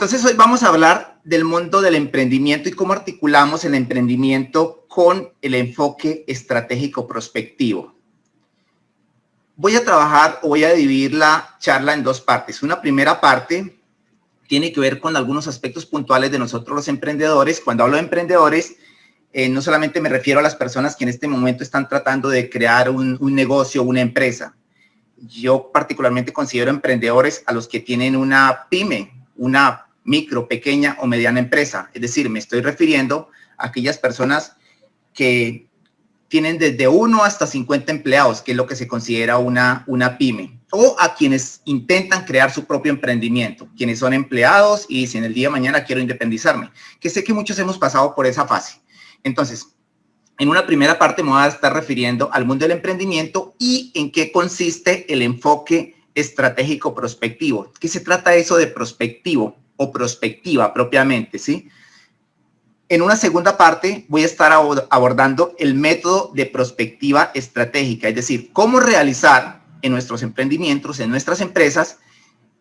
Entonces hoy vamos a hablar del mundo del emprendimiento y cómo articulamos el emprendimiento con el enfoque estratégico prospectivo. Voy a dividir la charla en dos partes. Una primera parte tiene que ver con algunos aspectos puntuales de nosotros los emprendedores. Cuando hablo de emprendedores, no solamente me refiero a las personas que en este momento están tratando de crear un negocio, una empresa. Yo particularmente considero emprendedores a los que tienen una pyme, una micro, pequeña o mediana empresa. Es decir, me estoy refiriendo a aquellas personas que tienen desde 1 hasta 50 empleados, que es lo que se considera una pyme, o a quienes intentan crear su propio emprendimiento, quienes son empleados y dicen el día de mañana quiero independizarme, que sé que muchos hemos pasado por esa fase. Entonces, en una primera parte me voy a estar refiriendo al mundo del emprendimiento y en qué consiste el enfoque estratégico prospectivo. ¿Qué se trata eso de prospectivo o prospectiva propiamente, sí? En una segunda parte voy a estar abordando el método de prospectiva estratégica, es decir, cómo realizar en nuestros emprendimientos, en nuestras empresas,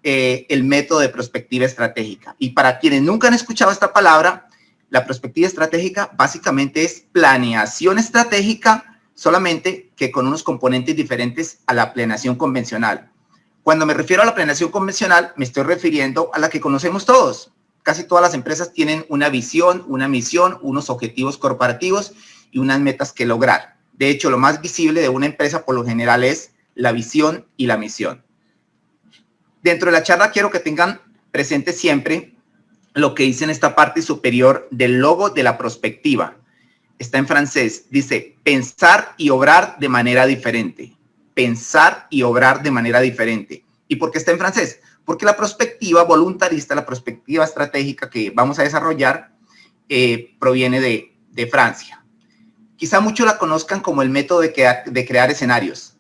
el método de prospectiva estratégica. Y para quienes nunca han escuchado esta palabra, la prospectiva estratégica básicamente es planeación estratégica, solamente que con unos componentes diferentes a la planeación convencional. Cuando me refiero a la planeación convencional, me estoy refiriendo a la que conocemos todos. Casi todas las empresas tienen una visión, una misión, unos objetivos corporativos y unas metas que lograr. De hecho, lo más visible de una empresa por lo general es la visión y la misión. Dentro de la charla quiero que tengan presente siempre lo que dice en esta parte superior del logo de la prospectiva. Está en francés. Dice, pensar y obrar de manera diferente. Pensar y obrar de manera diferente. ¿Y por qué está en francés? Porque la prospectiva voluntarista, la prospectiva estratégica que vamos a desarrollar, proviene de Francia. Quizá muchos la conozcan como el método de crear escenarios.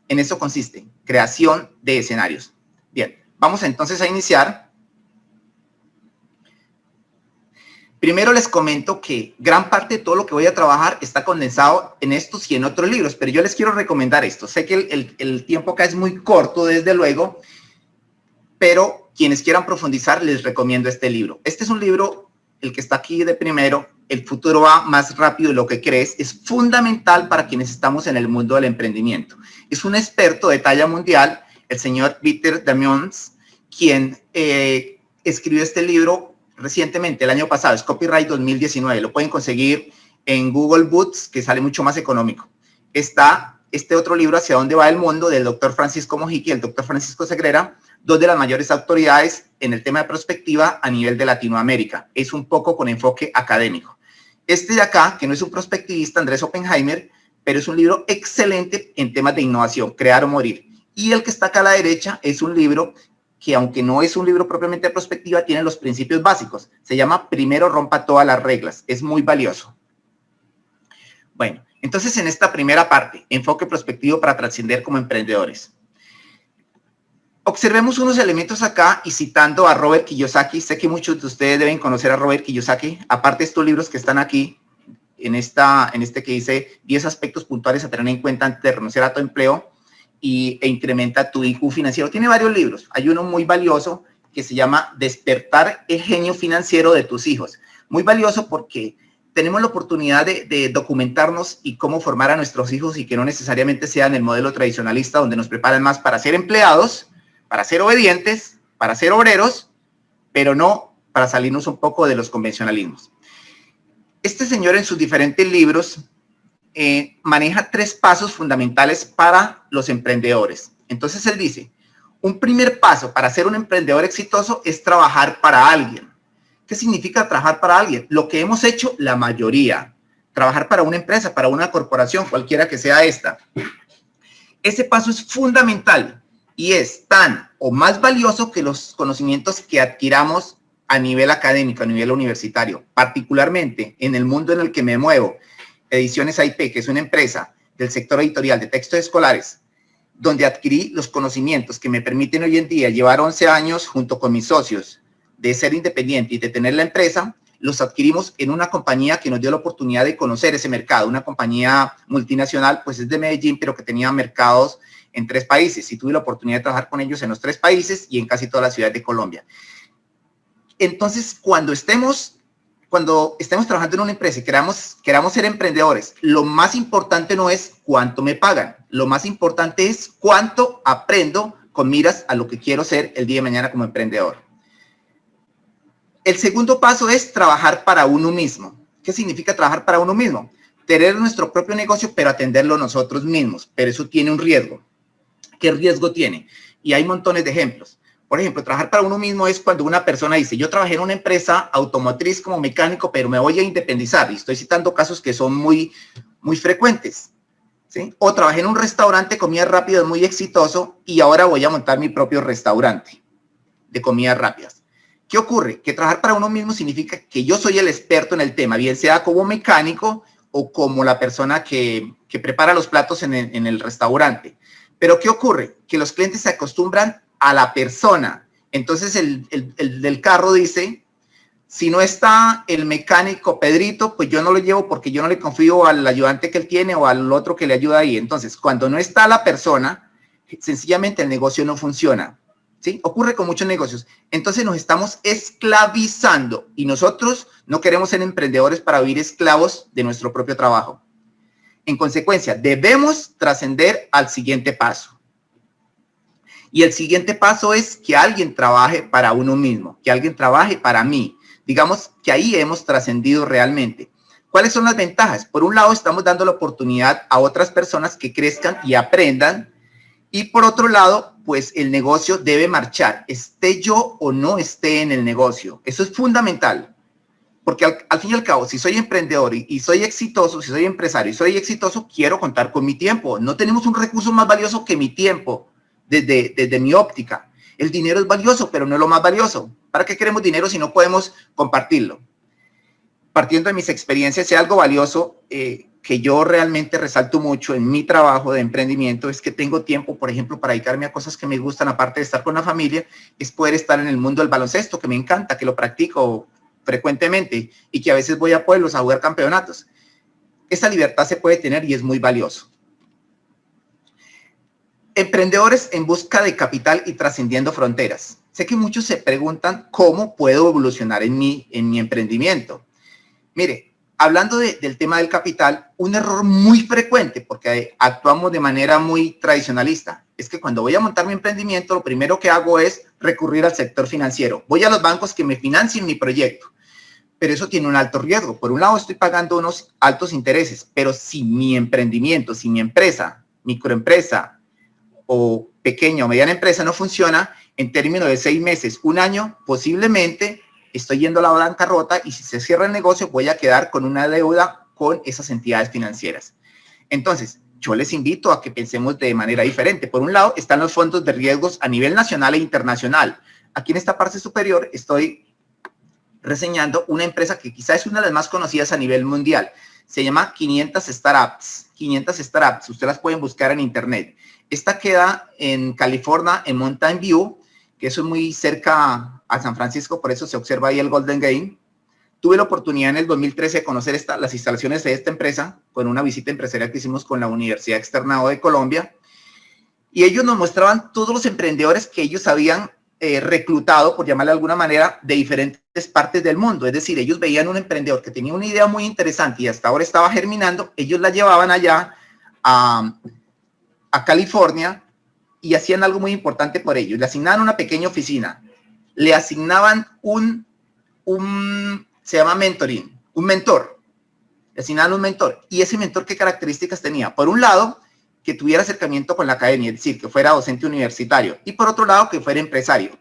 En eso consiste, creación de escenarios. Bien, vamos entonces a iniciar. Primero les comento que gran parte de todo lo que voy a trabajar está condensado en estos y en otros libros, pero yo les quiero recomendar esto. Sé que el tiempo acá es muy corto, desde luego, pero quienes quieran profundizar les recomiendo este libro. Este es un libro, el que está aquí de primero, El futuro va más rápido de lo que crees, es fundamental para quienes estamos en el mundo del emprendimiento. Es un experto de talla mundial, el señor Peter Diamandis, quien escribió este libro recientemente, el año pasado, es copyright 2019, lo pueden conseguir en Google Books, que sale mucho más económico. Está este otro libro, Hacia dónde va el mundo, del doctor Francisco Mojica y el doctor Francisco Segrera, dos de las mayores autoridades en el tema de prospectiva a nivel de Latinoamérica. Es un poco con enfoque académico. Este de acá, que no es un prospectivista, Andrés Oppenheimer, pero es un libro excelente en temas de innovación, Crear o Morir. Y el que está acá a la derecha es un libro que, aunque no es un libro propiamente de prospectiva, tiene los principios básicos. Se llama Primero rompa todas las reglas. Es muy valioso. Bueno, entonces en esta primera parte, enfoque prospectivo para trascender como emprendedores. Observemos unos elementos acá y citando a Robert Kiyosaki. Sé que muchos de ustedes deben conocer a Robert Kiyosaki. Aparte de estos libros que están aquí, en este que dice 10 aspectos puntuales a tener en cuenta antes de renunciar a tu empleo e incrementa tu IQ financiero. Tiene varios libros. Hay uno muy valioso que se llama Despertar el genio financiero de tus hijos. Muy valioso porque tenemos la oportunidad de documentarnos y cómo formar a nuestros hijos y que no necesariamente sean el modelo tradicionalista donde nos preparan más para ser empleados, para ser obedientes, para ser obreros, pero no para salirnos un poco de los convencionalismos. Este señor en sus diferentes libros maneja 3 pasos fundamentales para los emprendedores. Entonces él dice, un primer paso para ser un emprendedor exitoso es trabajar para alguien. ¿Qué significa trabajar para alguien? Lo que hemos hecho la mayoría, trabajar para una empresa, para una corporación, cualquiera que sea esta. Ese paso es fundamental y es tan o más valioso que los conocimientos que adquiramos a nivel académico, a nivel universitario, particularmente en el mundo en el que me muevo. Ediciones IP, que es una empresa del sector editorial de textos escolares, donde adquirí los conocimientos que me permiten hoy en día llevar 11 años junto con mis socios de ser independiente y de tener la empresa, los adquirimos en una compañía que nos dio la oportunidad de conocer ese mercado, una compañía multinacional, pues es de Medellín, pero que tenía mercados en 3 países y tuve la oportunidad de trabajar con ellos en los 3 países y en casi todas las ciudades de Colombia. Entonces, cuando estemos trabajando en una empresa y queramos ser emprendedores, lo más importante no es cuánto me pagan, lo más importante es cuánto aprendo con miras a lo que quiero ser el día de mañana como emprendedor. El segundo paso es trabajar para uno mismo. ¿Qué significa trabajar para uno mismo? Tener nuestro propio negocio, pero atenderlo nosotros mismos. Pero eso tiene un riesgo. ¿Qué riesgo tiene? Y hay montones de ejemplos. Por ejemplo, trabajar para uno mismo es cuando una persona dice, yo trabajé en una empresa automotriz como mecánico, pero me voy a independizar. Y estoy citando casos que son muy frecuentes, ¿sí? O trabajé en un restaurante de comida rápida muy exitoso y ahora voy a montar mi propio restaurante de comidas rápidas. ¿Qué ocurre? Que trabajar para uno mismo significa que yo soy el experto en el tema, bien sea como mecánico o como la persona que prepara los platos en el restaurante. Pero ¿qué ocurre? Que los clientes se acostumbran a la persona. Entonces el del carro dice, si no está el mecánico Pedrito, pues yo no lo llevo porque yo no le confío al ayudante que él tiene o al otro que le ayuda ahí. Entonces, cuando no está la persona, sencillamente el negocio no funciona. ¿Sí? Ocurre con muchos negocios. Entonces nos estamos esclavizando y nosotros no queremos ser emprendedores para vivir esclavos de nuestro propio trabajo. En consecuencia, debemos trascender al siguiente paso. Y el siguiente paso es que alguien trabaje para uno mismo, que alguien trabaje para mí. Digamos que ahí hemos trascendido realmente. ¿Cuáles son las ventajas? Por un lado, estamos dando la oportunidad a otras personas que crezcan y aprendan. Y por otro lado, pues el negocio debe marchar, esté yo o no esté en el negocio. Eso es fundamental. Porque al fin y al cabo, si soy emprendedor y soy exitoso, si soy empresario y soy exitoso, quiero contar con mi tiempo. No tenemos un recurso más valioso que mi tiempo desde mi óptica. El dinero es valioso, pero no es lo más valioso. ¿Para qué queremos dinero si no podemos compartirlo? Partiendo de mis experiencias, si algo valioso que yo realmente resalto mucho en mi trabajo de emprendimiento es que tengo tiempo, por ejemplo, para dedicarme a cosas que me gustan, aparte de estar con la familia, es poder estar en el mundo del baloncesto, que me encanta, que lo practico frecuentemente y que a veces voy a pueblos a jugar campeonatos. Esa libertad se puede tener y es muy valioso. Emprendedores en busca de capital y trascendiendo fronteras. Sé que muchos se preguntan cómo puedo evolucionar en mi emprendimiento. Mire, hablando del tema del capital, un error muy frecuente, porque actuamos de manera muy tradicionalista, es que cuando voy a montar mi emprendimiento, lo primero que hago es recurrir al sector financiero. Voy a los bancos que me financien mi proyecto, pero eso tiene un alto riesgo. Por un lado, estoy pagando unos altos intereses, pero si mi emprendimiento, si mi empresa, microempresa o pequeña o mediana empresa no funciona, en términos de 6 meses, un año, posiblemente estoy yendo a la bancarrota y si se cierra el negocio voy a quedar con una deuda con esas entidades financieras. Entonces, yo les invito a que pensemos de manera diferente. Por un lado, están los fondos de riesgos a nivel nacional e internacional. Aquí en esta parte superior estoy reseñando una empresa que quizás es una de las más conocidas a nivel mundial. Se llama 500 Startups. 500 Startups, ustedes las pueden buscar en internet. Esta queda en California, en Mountain View, que eso es muy cerca a San Francisco, por eso se observa ahí el Golden Gate. Tuve la oportunidad en el 2013 de conocer las instalaciones de esta empresa con una visita empresarial que hicimos con la Universidad Externado de Colombia. Y ellos nos mostraban todos los emprendedores que ellos habían reclutado, por llamarle de alguna manera, de diferentes partes del mundo. Es decir, ellos veían un emprendedor que tenía una idea muy interesante y hasta ahora estaba germinando, ellos la llevaban allá a California y hacían algo muy importante por ellos. Le asignaban una pequeña oficina, le asignaban se llama mentoring, un mentor. Le asignaban un mentor. ¿Y ese mentor qué características tenía? Por un lado, que tuviera acercamiento con la academia, es decir, que fuera docente universitario. Y por otro lado, que fuera empresario.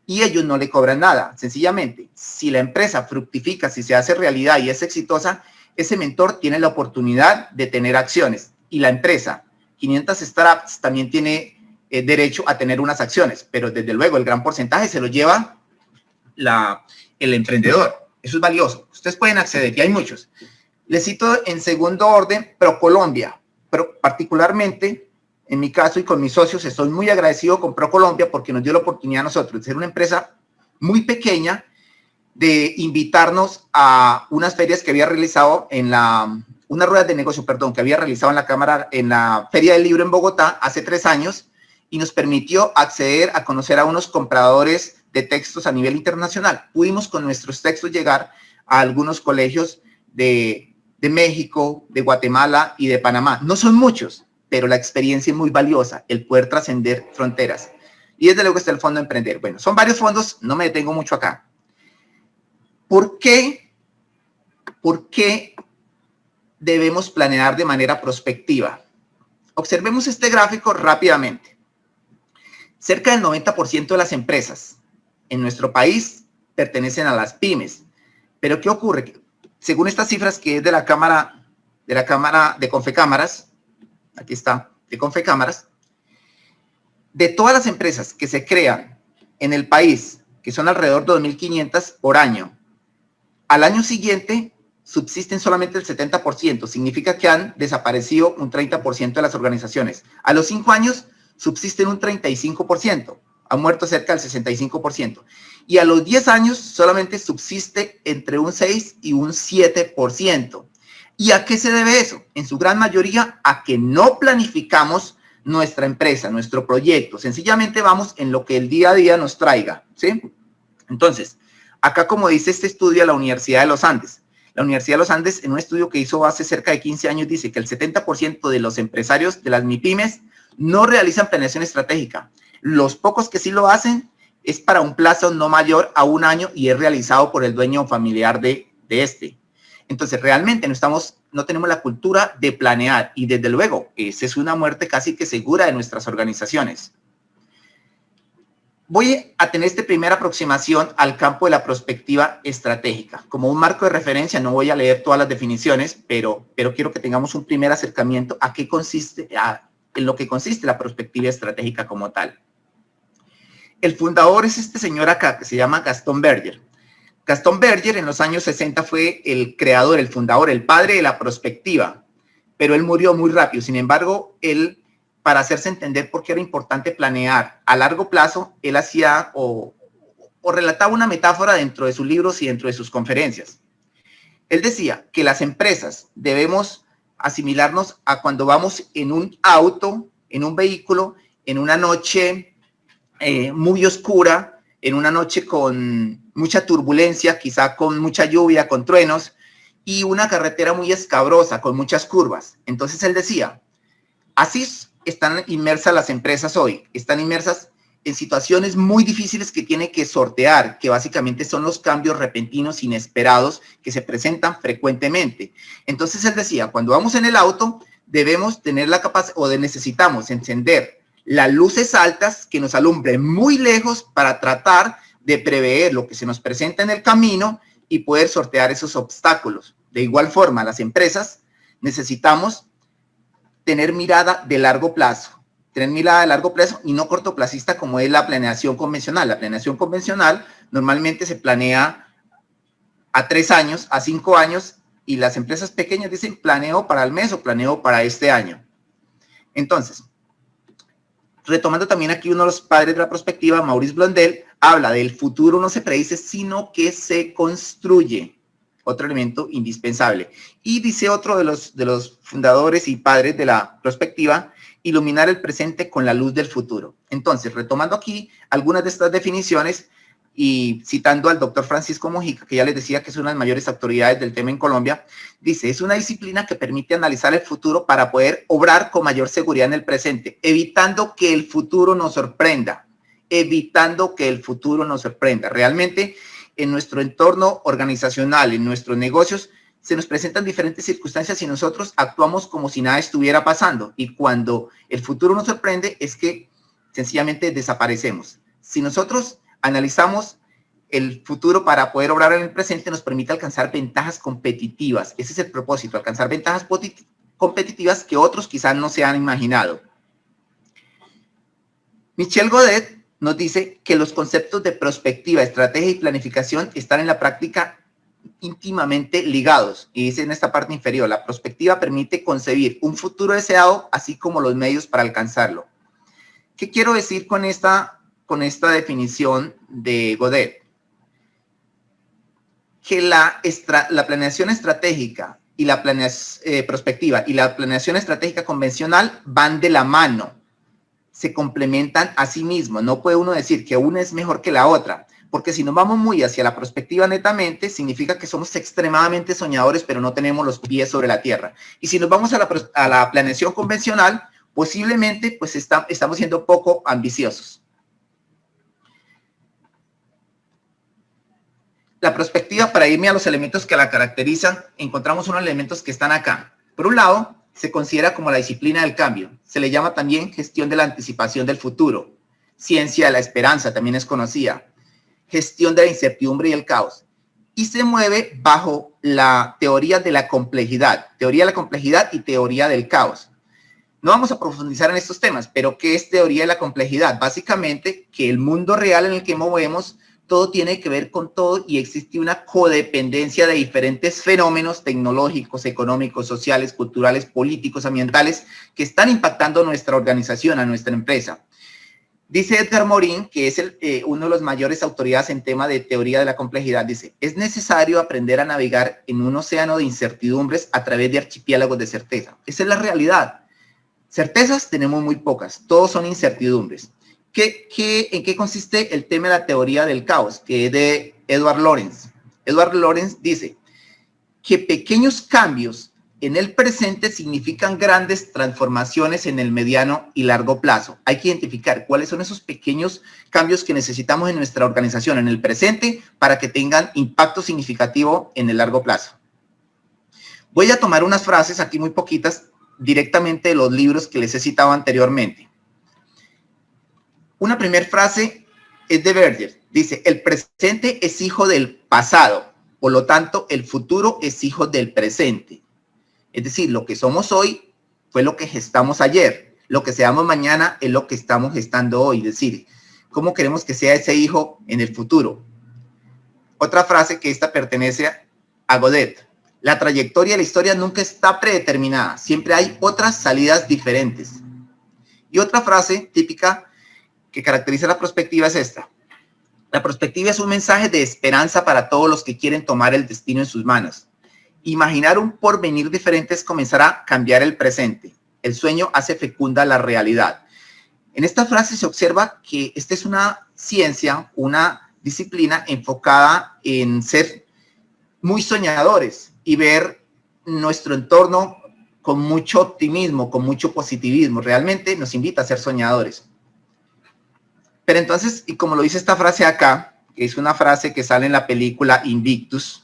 Y ellos no le cobran nada. Sencillamente, si la empresa fructifica, si se hace realidad y es exitosa, ese mentor tiene la oportunidad de tener acciones. Y la empresa, 500 Startups, también tiene derecho a tener unas acciones. Pero desde luego, el gran porcentaje se lo lleva el emprendedor. Eso es valioso. Ustedes pueden acceder y hay muchos. Les cito en segundo orden ProColombia. Pero particularmente, en mi caso y con mis socios, estoy muy agradecido con ProColombia porque nos dio la oportunidad a nosotros de ser una empresa muy pequeña, de invitarnos a unas ferias que había realizado unas ruedas de negocio, que había realizado en la Feria del Libro en Bogotá hace 3 años y nos permitió acceder a conocer a unos compradores de textos a nivel internacional. Pudimos con nuestros textos llegar a algunos colegios de México, de Guatemala y de Panamá. No son muchos, pero la experiencia es muy valiosa, el poder trascender fronteras. Y desde luego está el Fondo Emprender. Bueno, son varios fondos, no me detengo mucho acá. ¿Por qué debemos planear de manera prospectiva? Observemos este gráfico rápidamente. Cerca del 90% de las empresas en nuestro país pertenecen a las pymes. Pero ¿qué ocurre? Según estas cifras que es de la Cámara de Confecámaras, aquí está, de Confecámaras, de todas las empresas que se crean en el país, que son alrededor de 2.500 por año, al año siguiente subsisten solamente el 70%, significa que han desaparecido un 30% de las organizaciones. A los 5 años subsisten un 35%, han muerto cerca del 65%. Y a los 10 años solamente subsiste entre un 6 y un 7%. ¿Y a qué se debe eso? En su gran mayoría a que no planificamos nuestra empresa, nuestro proyecto. Sencillamente vamos en lo que el día a día nos traiga, ¿sí? Entonces, acá como dice este estudio de la Universidad de los Andes, la Universidad de los Andes, en un estudio que hizo hace cerca de 15 años, dice que el 70% de los empresarios de las MIPYMES no realizan planeación estratégica. Los pocos que sí lo hacen es para un plazo no mayor a un año y es realizado por el dueño familiar de este. Entonces, realmente no tenemos la cultura de planear y desde luego, esa es una muerte casi que segura de nuestras organizaciones. Voy a tener esta primera aproximación al campo de la prospectiva estratégica. Como un marco de referencia, no voy a leer todas las definiciones, pero quiero que tengamos un primer acercamiento a qué consiste, en lo que consiste la prospectiva estratégica como tal. El fundador es este señor acá, que se llama Gaston Berger. Gaston Berger en los años 60 fue el creador, el fundador, el padre de la prospectiva, pero él murió muy rápido. Sin embargo, él, para hacerse entender por qué era importante planear a largo plazo, él hacía o relataba una metáfora dentro de sus libros y dentro de sus conferencias. Él decía que las empresas debemos asimilarnos a cuando vamos en un auto, en un vehículo, en una noche muy oscura, en una noche con mucha turbulencia, quizá con mucha lluvia, con truenos, y una carretera muy escabrosa, con muchas curvas. Entonces él decía, así están inmersas las empresas hoy, están inmersas en situaciones muy difíciles que tienen que sortear, que básicamente son los cambios repentinos, inesperados, que se presentan frecuentemente. Entonces él decía, cuando vamos en el auto, debemos tener la capacidad, o necesitamos encender las luces altas que nos alumbren muy lejos para tratar de prever lo que se nos presenta en el camino y poder sortear esos obstáculos. De igual forma, las empresas necesitamos tener mirada de largo plazo, y no cortoplacista como es la planeación convencional. La planeación convencional normalmente se planea a 3 años, a 5 años, y las empresas pequeñas dicen planeo para el mes o planeo para este año. Entonces, retomando también aquí uno de los padres de la prospectiva, Maurice Blondel, habla del futuro no se predice, sino que se construye. Otro elemento indispensable. Y dice otro de los fundadores y padres de la prospectiva, iluminar el presente con la luz del futuro. Entonces, retomando aquí algunas de estas definiciones y citando al doctor Francisco Mojica, que ya les decía que es una de las mayores autoridades del tema en Colombia, dice, es una disciplina que permite analizar el futuro para poder obrar con mayor seguridad en el presente, evitando que el futuro nos sorprenda, Realmente, en nuestro entorno organizacional, en nuestros negocios, se nos presentan diferentes circunstancias y nosotros actuamos como si nada estuviera pasando. Y cuando el futuro nos sorprende es que sencillamente desaparecemos. Si nosotros analizamos el futuro para poder obrar en el presente, nos permite alcanzar ventajas competitivas. Ese es el propósito, alcanzar ventajas competitivas que otros quizás no se han imaginado. Michel Godet nos dice que los conceptos de prospectiva, estrategia y planificación están en la práctica íntimamente ligados. Y dice en esta parte inferior, la prospectiva permite concebir un futuro deseado, así como los medios para alcanzarlo. ¿Qué quiero decir con esta definición de Godet? Que la planeación estratégica y la planeación prospectiva y la planeación estratégica convencional van de la mano. se complementan a sí mismos. No puede uno decir que una es mejor que la otra, porque si nos vamos muy hacia la perspectiva netamente, significa que somos extremadamente soñadores, pero no tenemos los pies sobre la tierra. Y si nos vamos a la planeación convencional, posiblemente pues estamos siendo poco ambiciosos. La perspectiva, para irme a los elementos que la caracterizan, encontramos unos elementos que están acá. Por un lado, se considera como la disciplina del cambio. Se le llama también gestión de la anticipación del futuro. Ciencia de la esperanza también es conocida. Gestión de la incertidumbre y el caos. Y se mueve bajo la teoría de la complejidad. Teoría de la complejidad y teoría del caos. No vamos a profundizar en estos temas, pero ¿qué es teoría de la complejidad? Básicamente que el mundo real en el que movemos, todo tiene que ver con todo y existe una codependencia de diferentes fenómenos tecnológicos, económicos, sociales, culturales, políticos, ambientales, que están impactando a nuestra organización, a nuestra empresa. Dice Edgar Morin, que es uno de los mayores autoridades en tema de teoría de la complejidad, dice, es necesario aprender a navegar en un océano de incertidumbres a través de archipiélagos de certeza. Esa es la realidad. Certezas tenemos muy pocas, todos son incertidumbres. ¿En qué consiste el tema de la teoría del caos? Que es de Edward Lorenz. Edward Lorenz dice que pequeños cambios en el presente significan grandes transformaciones en el mediano y largo plazo. Hay que identificar cuáles son esos pequeños cambios que necesitamos en nuestra organización en el presente para que tengan impacto significativo en el largo plazo. Voy a tomar unas frases aquí muy poquitas directamente de los libros que les he citado anteriormente. Una primera frase es de Berger. Dice, el presente es hijo del pasado, por lo tanto, el futuro es hijo del presente. Es decir, lo que somos hoy fue lo que gestamos ayer. Lo que seamos mañana es lo que estamos gestando hoy. Es decir, ¿cómo queremos que sea ese hijo en el futuro? Otra frase que esta pertenece a Godet. La trayectoria de la historia nunca está predeterminada. Siempre hay otras salidas diferentes. Y otra frase típica que caracteriza la perspectiva es esta. La perspectiva es un mensaje de esperanza para todos los que quieren tomar el destino en sus manos. Imaginar un porvenir diferente es comenzar a cambiar el presente. El sueño hace fecunda la realidad. En esta frase se observa que esta es una ciencia, una disciplina enfocada en ser muy soñadores y ver nuestro entorno con mucho optimismo, con mucho positivismo. Realmente nos invita a ser soñadores. Pero entonces, y como lo dice esta frase acá, que es una frase que sale en la película Invictus,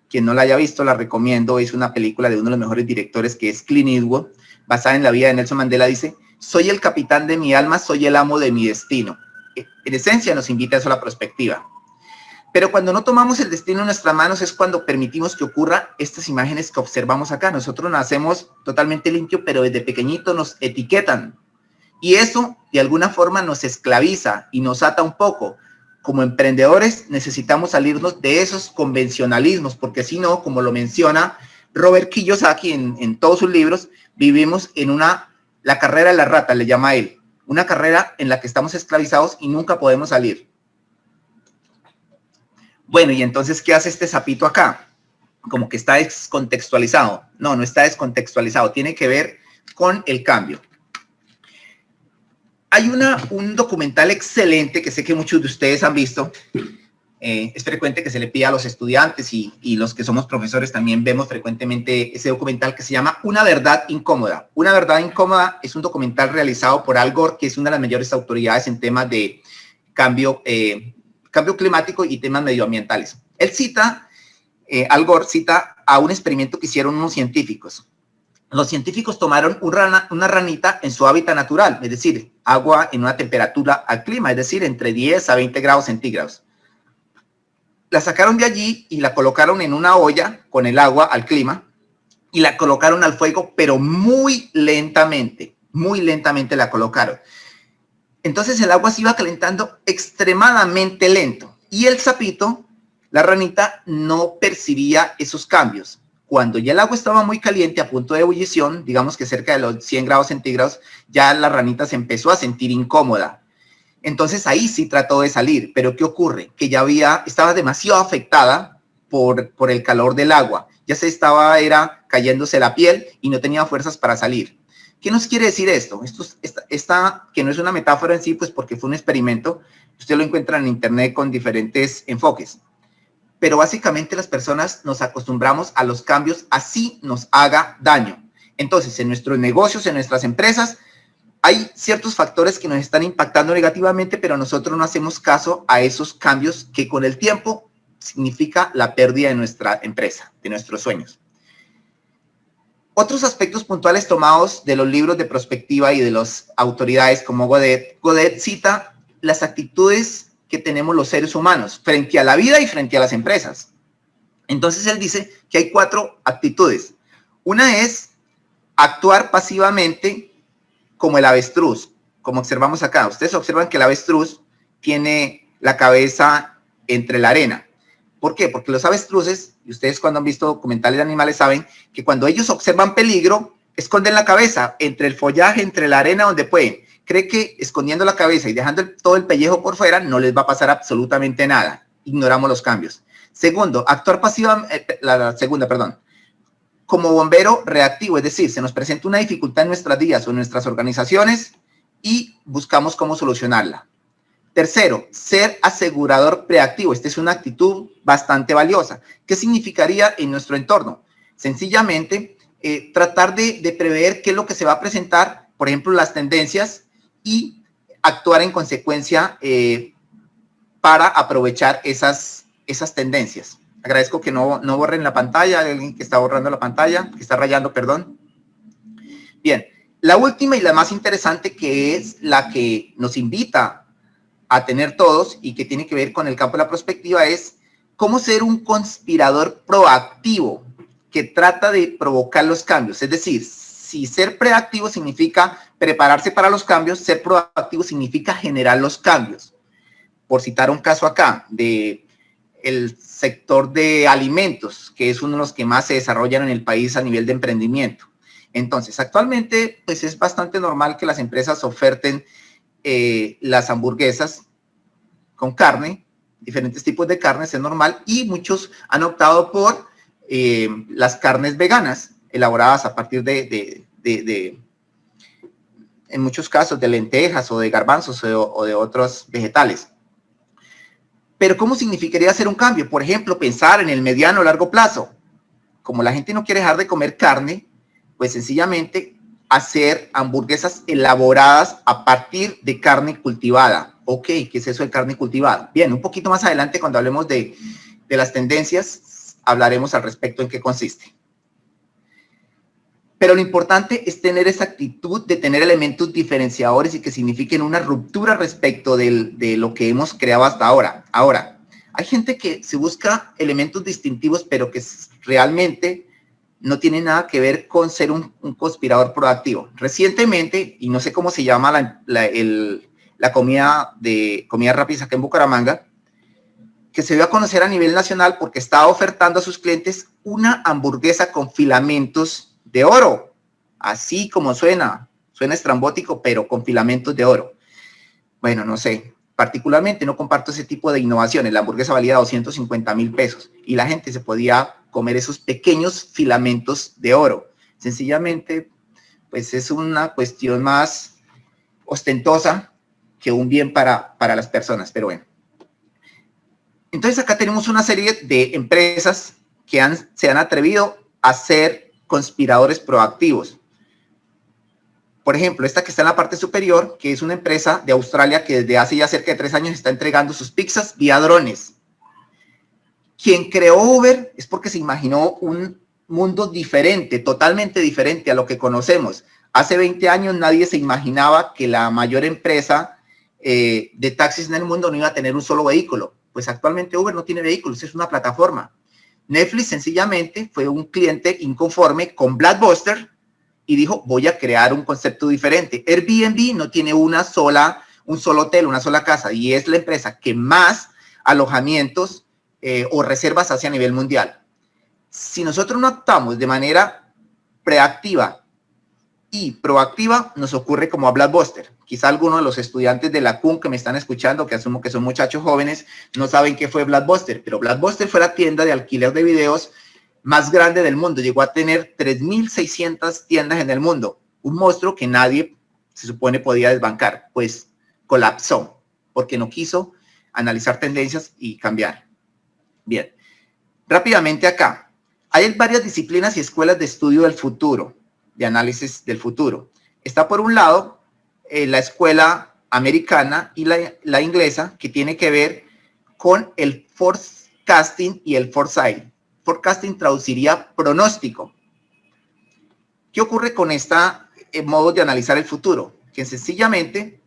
quien no la haya visto la recomiendo, es una película de uno de los mejores directores que es Clint Eastwood, basada en la vida de Nelson Mandela, dice, soy el capitán de mi alma, soy el amo de mi destino. En esencia nos invita a eso la perspectiva. Pero cuando no tomamos el destino en nuestras manos es cuando permitimos que ocurra estas imágenes que observamos acá. Nosotros nacemos totalmente limpios, pero desde pequeñito nos etiquetan. Y eso de alguna forma nos esclaviza y nos ata un poco. Como emprendedores necesitamos salirnos de esos convencionalismos, porque si no, como lo menciona Robert Kiyosaki en todos sus libros, vivimos en la carrera de la rata, le llama él. Una carrera en la que estamos esclavizados y nunca podemos salir. Bueno, y entonces, ¿qué hace este sapito acá? Como que está descontextualizado. No, no está descontextualizado. Tiene que ver con el cambio. Hay un documental excelente que sé que muchos de ustedes han visto. Es frecuente que se le pida a los estudiantes y los que somos profesores también vemos frecuentemente ese documental que se llama Una verdad incómoda. Una verdad incómoda es un documental realizado por Al Gore, que es una de las mayores autoridades en temas de cambio climático y temas medioambientales. Al Gore cita a un experimento que hicieron unos científicos. Los científicos tomaron una ranita en su hábitat natural, es decir, agua en una temperatura al clima, es decir, entre 10 a 20 grados centígrados. La sacaron de allí y la colocaron en una olla con el agua al clima y la colocaron al fuego, pero muy lentamente la colocaron. Entonces el agua se iba calentando extremadamente lento y el sapito, la ranita, no percibía esos cambios. Cuando ya el agua estaba muy caliente, a punto de ebullición, digamos que cerca de los 100 grados centígrados, ya la ranita se empezó a sentir incómoda. Entonces ahí sí trató de salir, pero ¿qué ocurre? Que ya estaba demasiado afectada por el calor del agua. Ya era cayéndose la piel y no tenía fuerzas para salir. ¿Qué nos quiere decir esto? Esta que no es una metáfora en sí, pues porque fue un experimento. Usted lo encuentra en internet con diferentes enfoques. Pero básicamente las personas nos acostumbramos a los cambios así nos haga daño. Entonces, en nuestros negocios, en nuestras empresas, hay ciertos factores que nos están impactando negativamente, pero nosotros no hacemos caso a esos cambios que con el tiempo significa la pérdida de nuestra empresa, de nuestros sueños. Otros aspectos puntuales tomados de los libros de prospectiva y de las autoridades como Godet. Godet cita las actitudes que tenemos los seres humanos frente a la vida y frente a las empresas. Entonces él dice que hay 4 actitudes. Una es actuar pasivamente como el avestruz, como observamos acá. Ustedes observan que el avestruz tiene la cabeza entre la arena. ¿Por qué? Porque los avestruces, y ustedes cuando han visto documentales de animales saben que cuando ellos observan peligro, esconden la cabeza entre el follaje, entre la arena donde pueden. Cree que escondiendo la cabeza y dejando todo el pellejo por fuera no les va a pasar absolutamente nada. Ignoramos los cambios. Segundo, actuar pasivamente, como bombero reactivo, es decir, se nos presenta una dificultad en nuestras vidas o en nuestras organizaciones y buscamos cómo solucionarla. Tercero, ser asegurador preactivo. Esta es una actitud bastante valiosa. ¿Qué significaría en nuestro entorno? Sencillamente, tratar de prever qué es lo que se va a presentar, por ejemplo, las tendencias y actuar en consecuencia para aprovechar esas tendencias. Agradezco que no borren la pantalla, alguien que está borrando la pantalla, que está rayando, perdón. Bien, la última y la más interesante, que es la que nos invita a tener todos y que tiene que ver con el campo de la prospectiva, es cómo ser un conspirador proactivo que trata de provocar los cambios. Es decir, si ser proactivo significa prepararse para los cambios, ser proactivo significa generar los cambios. Por citar un caso acá de el sector de alimentos, que es uno de los que más se desarrollan en el país a nivel de emprendimiento. Entonces, actualmente, pues es bastante normal que las empresas oferten las hamburguesas con carne, diferentes tipos de carnes, es normal, y muchos han optado por las carnes veganas, elaboradas a partir en muchos casos, de lentejas o de garbanzos o de otros vegetales. Pero ¿cómo significaría hacer un cambio? Por ejemplo, pensar en el mediano o largo plazo. Como la gente no quiere dejar de comer carne, pues sencillamente hacer hamburguesas elaboradas a partir de carne cultivada. Ok, ¿qué es eso de carne cultivada? Bien, un poquito más adelante, cuando hablemos de las tendencias, hablaremos al respecto en qué consiste. Pero lo importante es tener esa actitud de tener elementos diferenciadores y que signifiquen una ruptura respecto de lo que hemos creado hasta ahora. Ahora, hay gente que se busca elementos distintivos, pero que realmente no tiene nada que ver con ser un conspirador proactivo. Recientemente, y no sé cómo se llama la comida rápida acá en Bucaramanga, que se dio a conocer a nivel nacional porque estaba ofertando a sus clientes una hamburguesa con filamentos de oro. Así como suena estrambótico, pero con filamentos de oro. Bueno, no sé. Particularmente no comparto ese tipo de innovaciones. La hamburguesa valía 250,000 pesos y la gente se podía comer esos pequeños filamentos de oro. Sencillamente, pues es una cuestión más ostentosa que un bien para las personas, pero bueno. Entonces acá tenemos una serie de empresas que se han atrevido a ser conspiradores proactivos. Por ejemplo, esta que está en la parte superior, que es una empresa de Australia que desde hace ya cerca de 3 años está entregando sus pizzas vía drones. Quien creó Uber es porque se imaginó un mundo diferente, totalmente diferente a lo que conocemos. Hace 20 años nadie se imaginaba que la mayor empresa de taxis en el mundo no iba a tener un solo vehículo. Pues actualmente Uber no tiene vehículos, es una plataforma. Netflix sencillamente fue un cliente inconforme con Blockbuster y dijo, voy a crear un concepto diferente. Airbnb no tiene un solo hotel, una sola casa, y es la empresa que más alojamientos o reservas hace a nivel mundial. Si nosotros no actuamos de manera preactiva y proactiva, nos ocurre como a Blockbuster. Quizá algunos de los estudiantes de la CUN que me están escuchando, que asumo que son muchachos jóvenes, no saben qué fue Blockbuster, pero Blockbuster fue la tienda de alquiler de videos más grande del mundo. Llegó a tener 3,600 tiendas en el mundo. un monstruo que nadie se supone podía desbancar, pues colapsó porque no quiso analizar tendencias y cambiar. Bien, rápidamente acá. Hay varias disciplinas y escuelas de estudio del futuro, de análisis del futuro. Está por un lado la escuela americana y la inglesa, que tiene que ver con el forecasting y el foresight. Forecasting traduciría pronóstico. ¿Qué ocurre con este modo de analizar el futuro? Que sencillamente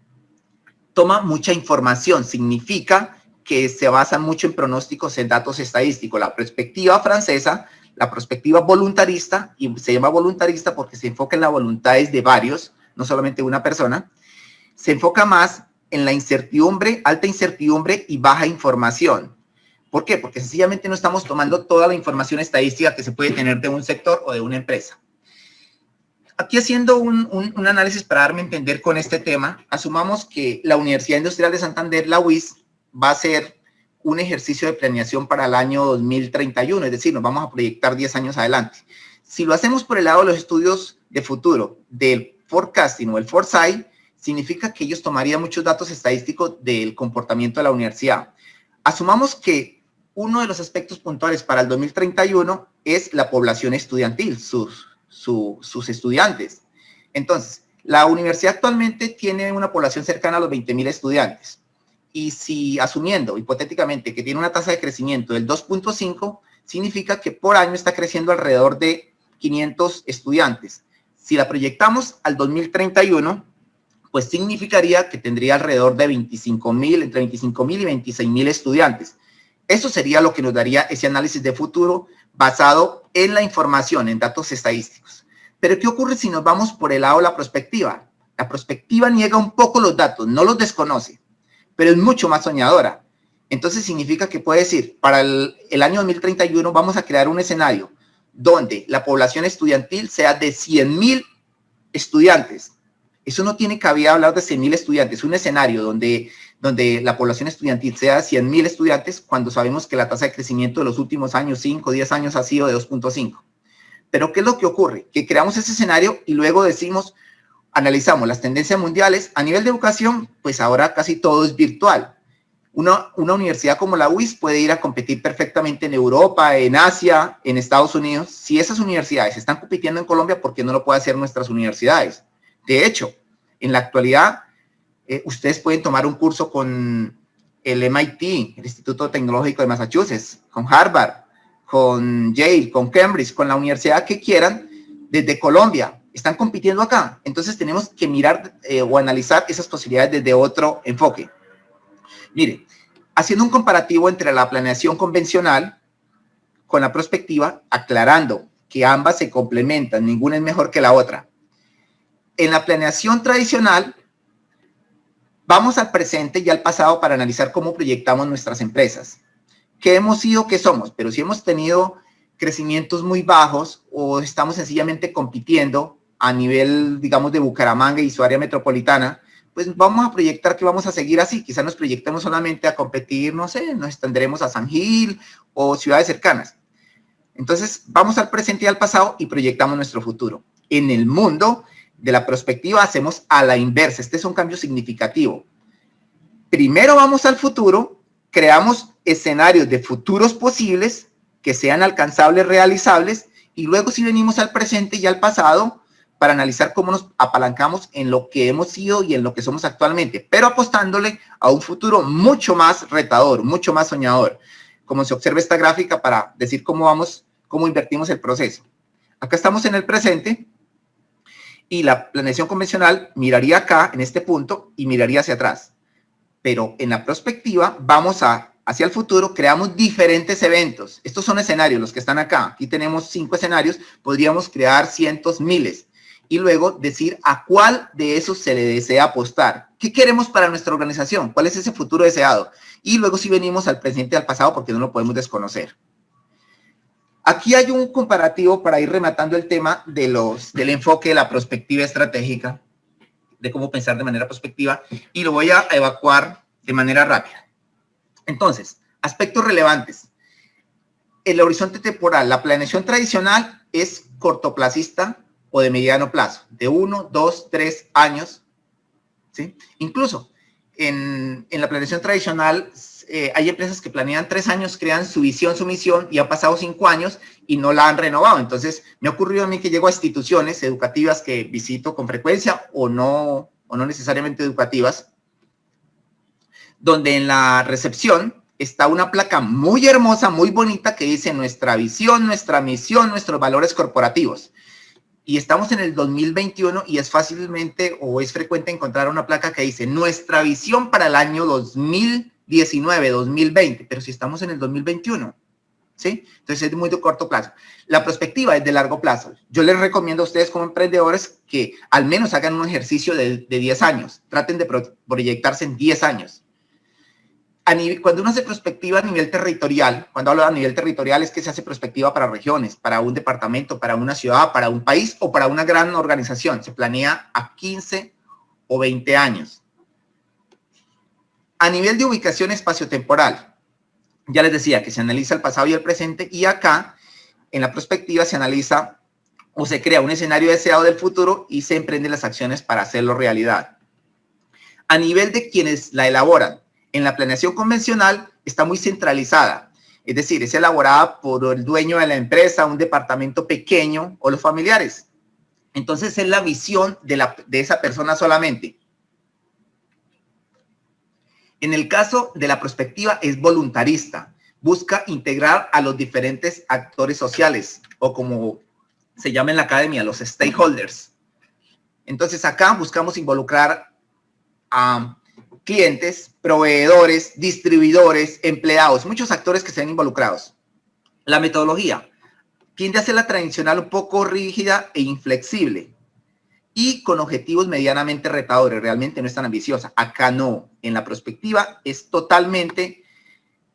toma mucha información, significa que se basa mucho en pronósticos, en datos estadísticos. La perspectiva francesa, la perspectiva voluntarista, y se llama voluntarista porque se enfoca en las voluntades de varios, no solamente una persona, se enfoca más en la incertidumbre, alta incertidumbre y baja información. ¿Por qué? Porque sencillamente no estamos tomando toda la información estadística que se puede tener de un sector o de una empresa. Aquí haciendo un análisis para darme a entender con este tema, asumamos que la Universidad Industrial de Santander, la UIS, va a hacer un ejercicio de planeación para el año 2031, es decir, nos vamos a proyectar 10 años adelante. Si lo hacemos por el lado de los estudios de futuro, del forecasting o el foresight, significa que ellos tomarían muchos datos estadísticos del comportamiento de la universidad. Asumamos que uno de los aspectos puntuales para el 2031 es la población estudiantil, sus estudiantes. Entonces, la universidad actualmente tiene una población cercana a los 20,000 estudiantes. Y si asumiendo hipotéticamente que tiene una tasa de crecimiento del 2.5, significa que por año está creciendo alrededor de 500 estudiantes. Si la proyectamos al 2031, pues significaría que tendría alrededor de 25,000, entre 25,000 y 26,000 estudiantes. Eso sería lo que nos daría ese análisis de futuro basado en la información, en datos estadísticos. Pero ¿qué ocurre si nos vamos por el lado de la prospectiva? La prospectiva niega un poco los datos, no los desconoce, pero es mucho más soñadora. Entonces significa que puede decir, para el año 2031 vamos a crear un escenario donde la población estudiantil sea de 100,000 estudiantes. Eso no tiene cabida hablar de 100,000 estudiantes, un escenario donde la población estudiantil sea de 100,000 estudiantes cuando sabemos que la tasa de crecimiento de los últimos años, 5, 10 años ha sido de 2.5. Pero ¿qué es lo que ocurre? Que creamos ese escenario y luego decimos, analizamos las tendencias mundiales. A nivel de educación, pues ahora casi todo es virtual. Una universidad como la UIS puede ir a competir perfectamente en Europa, en Asia, en Estados Unidos. Si esas universidades están compitiendo en Colombia, ¿por qué no lo pueden hacer nuestras universidades? De hecho, en la actualidad, ustedes pueden tomar un curso con el MIT, el Instituto Tecnológico de Massachusetts, con Harvard, con Yale, con Cambridge, con la universidad que quieran, desde Colombia. Están compitiendo acá. Entonces tenemos que mirar o analizar esas posibilidades desde otro enfoque. Mire, haciendo un comparativo entre la planeación convencional con la prospectiva, aclarando que ambas se complementan, ninguna es mejor que la otra. En la planeación tradicional, vamos al presente y al pasado para analizar cómo proyectamos nuestras empresas. ¿Qué hemos sido? ¿Qué somos? Pero si hemos tenido crecimientos muy bajos o estamos sencillamente compitiendo a nivel, digamos, de Bucaramanga y su área metropolitana, pues vamos a proyectar que vamos a seguir así. Quizás nos proyectemos solamente a competir, no sé, nos extenderemos a San Gil o ciudades cercanas. Entonces, vamos al presente y al pasado y proyectamos nuestro futuro. En el mundo de la prospectiva hacemos a la inversa. Este es un cambio significativo. Primero vamos al futuro, creamos escenarios de futuros posibles que sean alcanzables, realizables, y luego sí venimos al presente y al pasado para analizar cómo nos apalancamos en lo que hemos sido y en lo que somos actualmente, pero apostándole a un futuro mucho más retador, mucho más soñador, como se observa esta gráfica para decir cómo invertimos el proceso. Acá estamos en el presente y la planeación convencional miraría acá, en este punto, y miraría hacia atrás. Pero en la prospectiva vamos hacia el futuro, creamos diferentes eventos. Estos son escenarios, los que están acá. Aquí tenemos 5 escenarios, podríamos crear cientos, miles. Y luego decir a cuál de esos se le desea apostar. ¿Qué queremos para nuestra organización? ¿Cuál es ese futuro deseado? Y luego si venimos al presente y al pasado porque no lo podemos desconocer. Aquí hay un comparativo para ir rematando el tema del enfoque de la prospectiva estratégica, de cómo pensar de manera prospectiva, y lo voy a evacuar de manera rápida. Entonces, aspectos relevantes. El horizonte temporal, la planeación tradicional es cortoplacista, o de mediano plazo, de 1, 2, 3 años, ¿sí? Incluso en la planeación tradicional hay empresas que planean 3 años, crean su visión, su misión, y han pasado 5 años y no la han renovado. Entonces, me ha ocurrido a mí que llego a instituciones educativas que visito con frecuencia o no necesariamente educativas, donde en la recepción está una placa muy hermosa, muy bonita, que dice nuestra visión, nuestra misión, nuestros valores corporativos. Y estamos en el 2021 y es fácilmente o es frecuente encontrar una placa que dice nuestra visión para el año 2019, 2020, pero si estamos en el 2021, ¿sí? Entonces es muy de corto plazo. La perspectiva es de largo plazo. Yo les recomiendo a ustedes como emprendedores que al menos hagan un ejercicio de 10 años. Traten de proyectarse en 10 años. Cuando uno hace perspectiva a nivel territorial, cuando hablo a nivel territorial es que se hace perspectiva para regiones, para un departamento, para una ciudad, para un país o para una gran organización. Se planea a 15 o 20 años. A nivel de ubicación espaciotemporal, ya les decía que se analiza el pasado y el presente, y acá en la perspectiva se analiza o se crea un escenario deseado del futuro y se emprenden las acciones para hacerlo realidad. A nivel de quienes la elaboran, en la planeación convencional está muy centralizada, es decir, es elaborada por el dueño de la empresa, un departamento pequeño o los familiares. Entonces es la visión de esa persona solamente. En el caso de la prospectiva es voluntarista, busca integrar a los diferentes actores sociales o como se llama en la academia, los stakeholders. Entonces acá buscamos involucrar a clientes, proveedores, distribuidores, empleados, muchos actores que se ven involucrados. La metodología tiende a ser la tradicional un poco rígida e inflexible y con objetivos medianamente retadores, realmente no es tan ambiciosa. Acá no, en la prospectiva es totalmente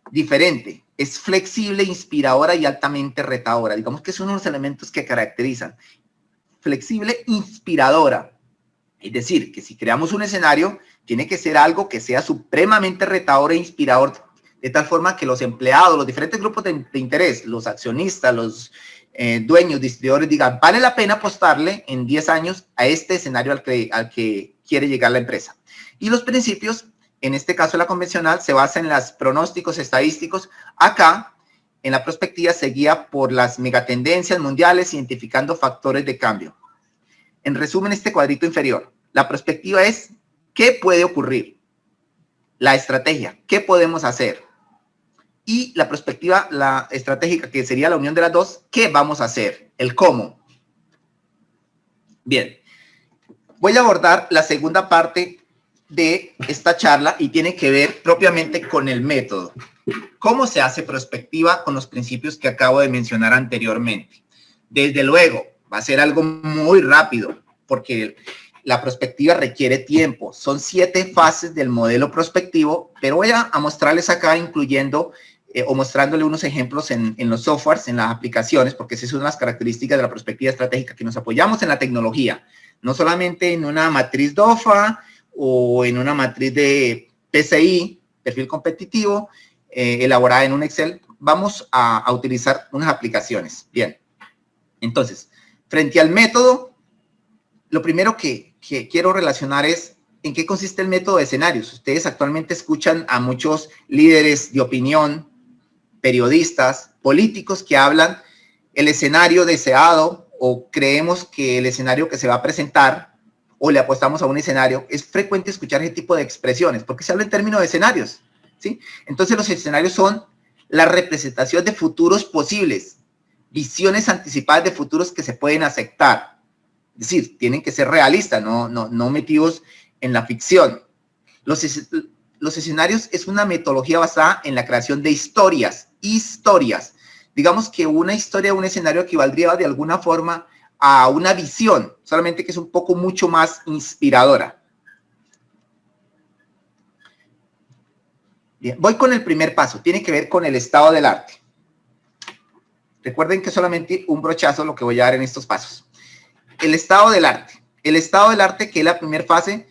diferente, es flexible, inspiradora y altamente retadora. Digamos que son unos elementos que caracterizan. Flexible, inspiradora. Es decir, que si creamos un escenario, tiene que ser algo que sea supremamente retador e inspirador, de tal forma que los empleados, los diferentes grupos de interés, los accionistas, los dueños, distribuidores, digan, vale la pena apostarle en 10 años a este escenario al que quiere llegar la empresa. Y los principios, en este caso la convencional, se basa en los pronósticos estadísticos. Acá, en la prospectiva, se guía por las megatendencias mundiales, identificando factores de cambio. En resumen, este cuadrito inferior, la prospectiva es ¿qué puede ocurrir? La estrategia, ¿qué podemos hacer? Y la perspectiva, la estratégica, que sería la unión de las dos, ¿qué vamos a hacer? El cómo. Bien, voy a abordar la segunda parte de esta charla y tiene que ver propiamente con el método. ¿Cómo se hace prospectiva con los principios que acabo de mencionar anteriormente? Desde luego, va a ser algo muy rápido porque la prospectiva requiere tiempo. Son 7 fases del modelo prospectivo, pero voy a mostrarles acá incluyendo o mostrándole unos ejemplos en los softwares, en las aplicaciones, porque esas son las características de la prospectiva estratégica, que nos apoyamos en la tecnología, no solamente en una matriz DOFA o en una matriz de PCI, perfil competitivo, elaborada en un Excel. Vamos a utilizar unas aplicaciones. Bien, entonces, frente al método, lo primero que quiero relacionar es en qué consiste el método de escenarios. Ustedes actualmente escuchan a muchos líderes de opinión, periodistas, políticos que hablan el escenario deseado o creemos que el escenario que se va a presentar o le apostamos a un escenario. Es frecuente escuchar ese tipo de expresiones porque se habla en términos de escenarios, ¿sí? Entonces los escenarios son la representación de futuros posibles, visiones anticipadas de futuros que se pueden aceptar. Es decir, tienen que ser realistas, no metidos en la ficción. Los escenarios es una metodología basada en la creación de historias. Digamos que una historia, un escenario equivaldría de alguna forma a una visión, solamente que es un poco mucho más inspiradora. Bien, voy con el primer paso, tiene que ver con el estado del arte. Recuerden que solamente un brochazo lo que voy a dar en estos pasos. El estado del arte. El estado del arte, que es la primera fase,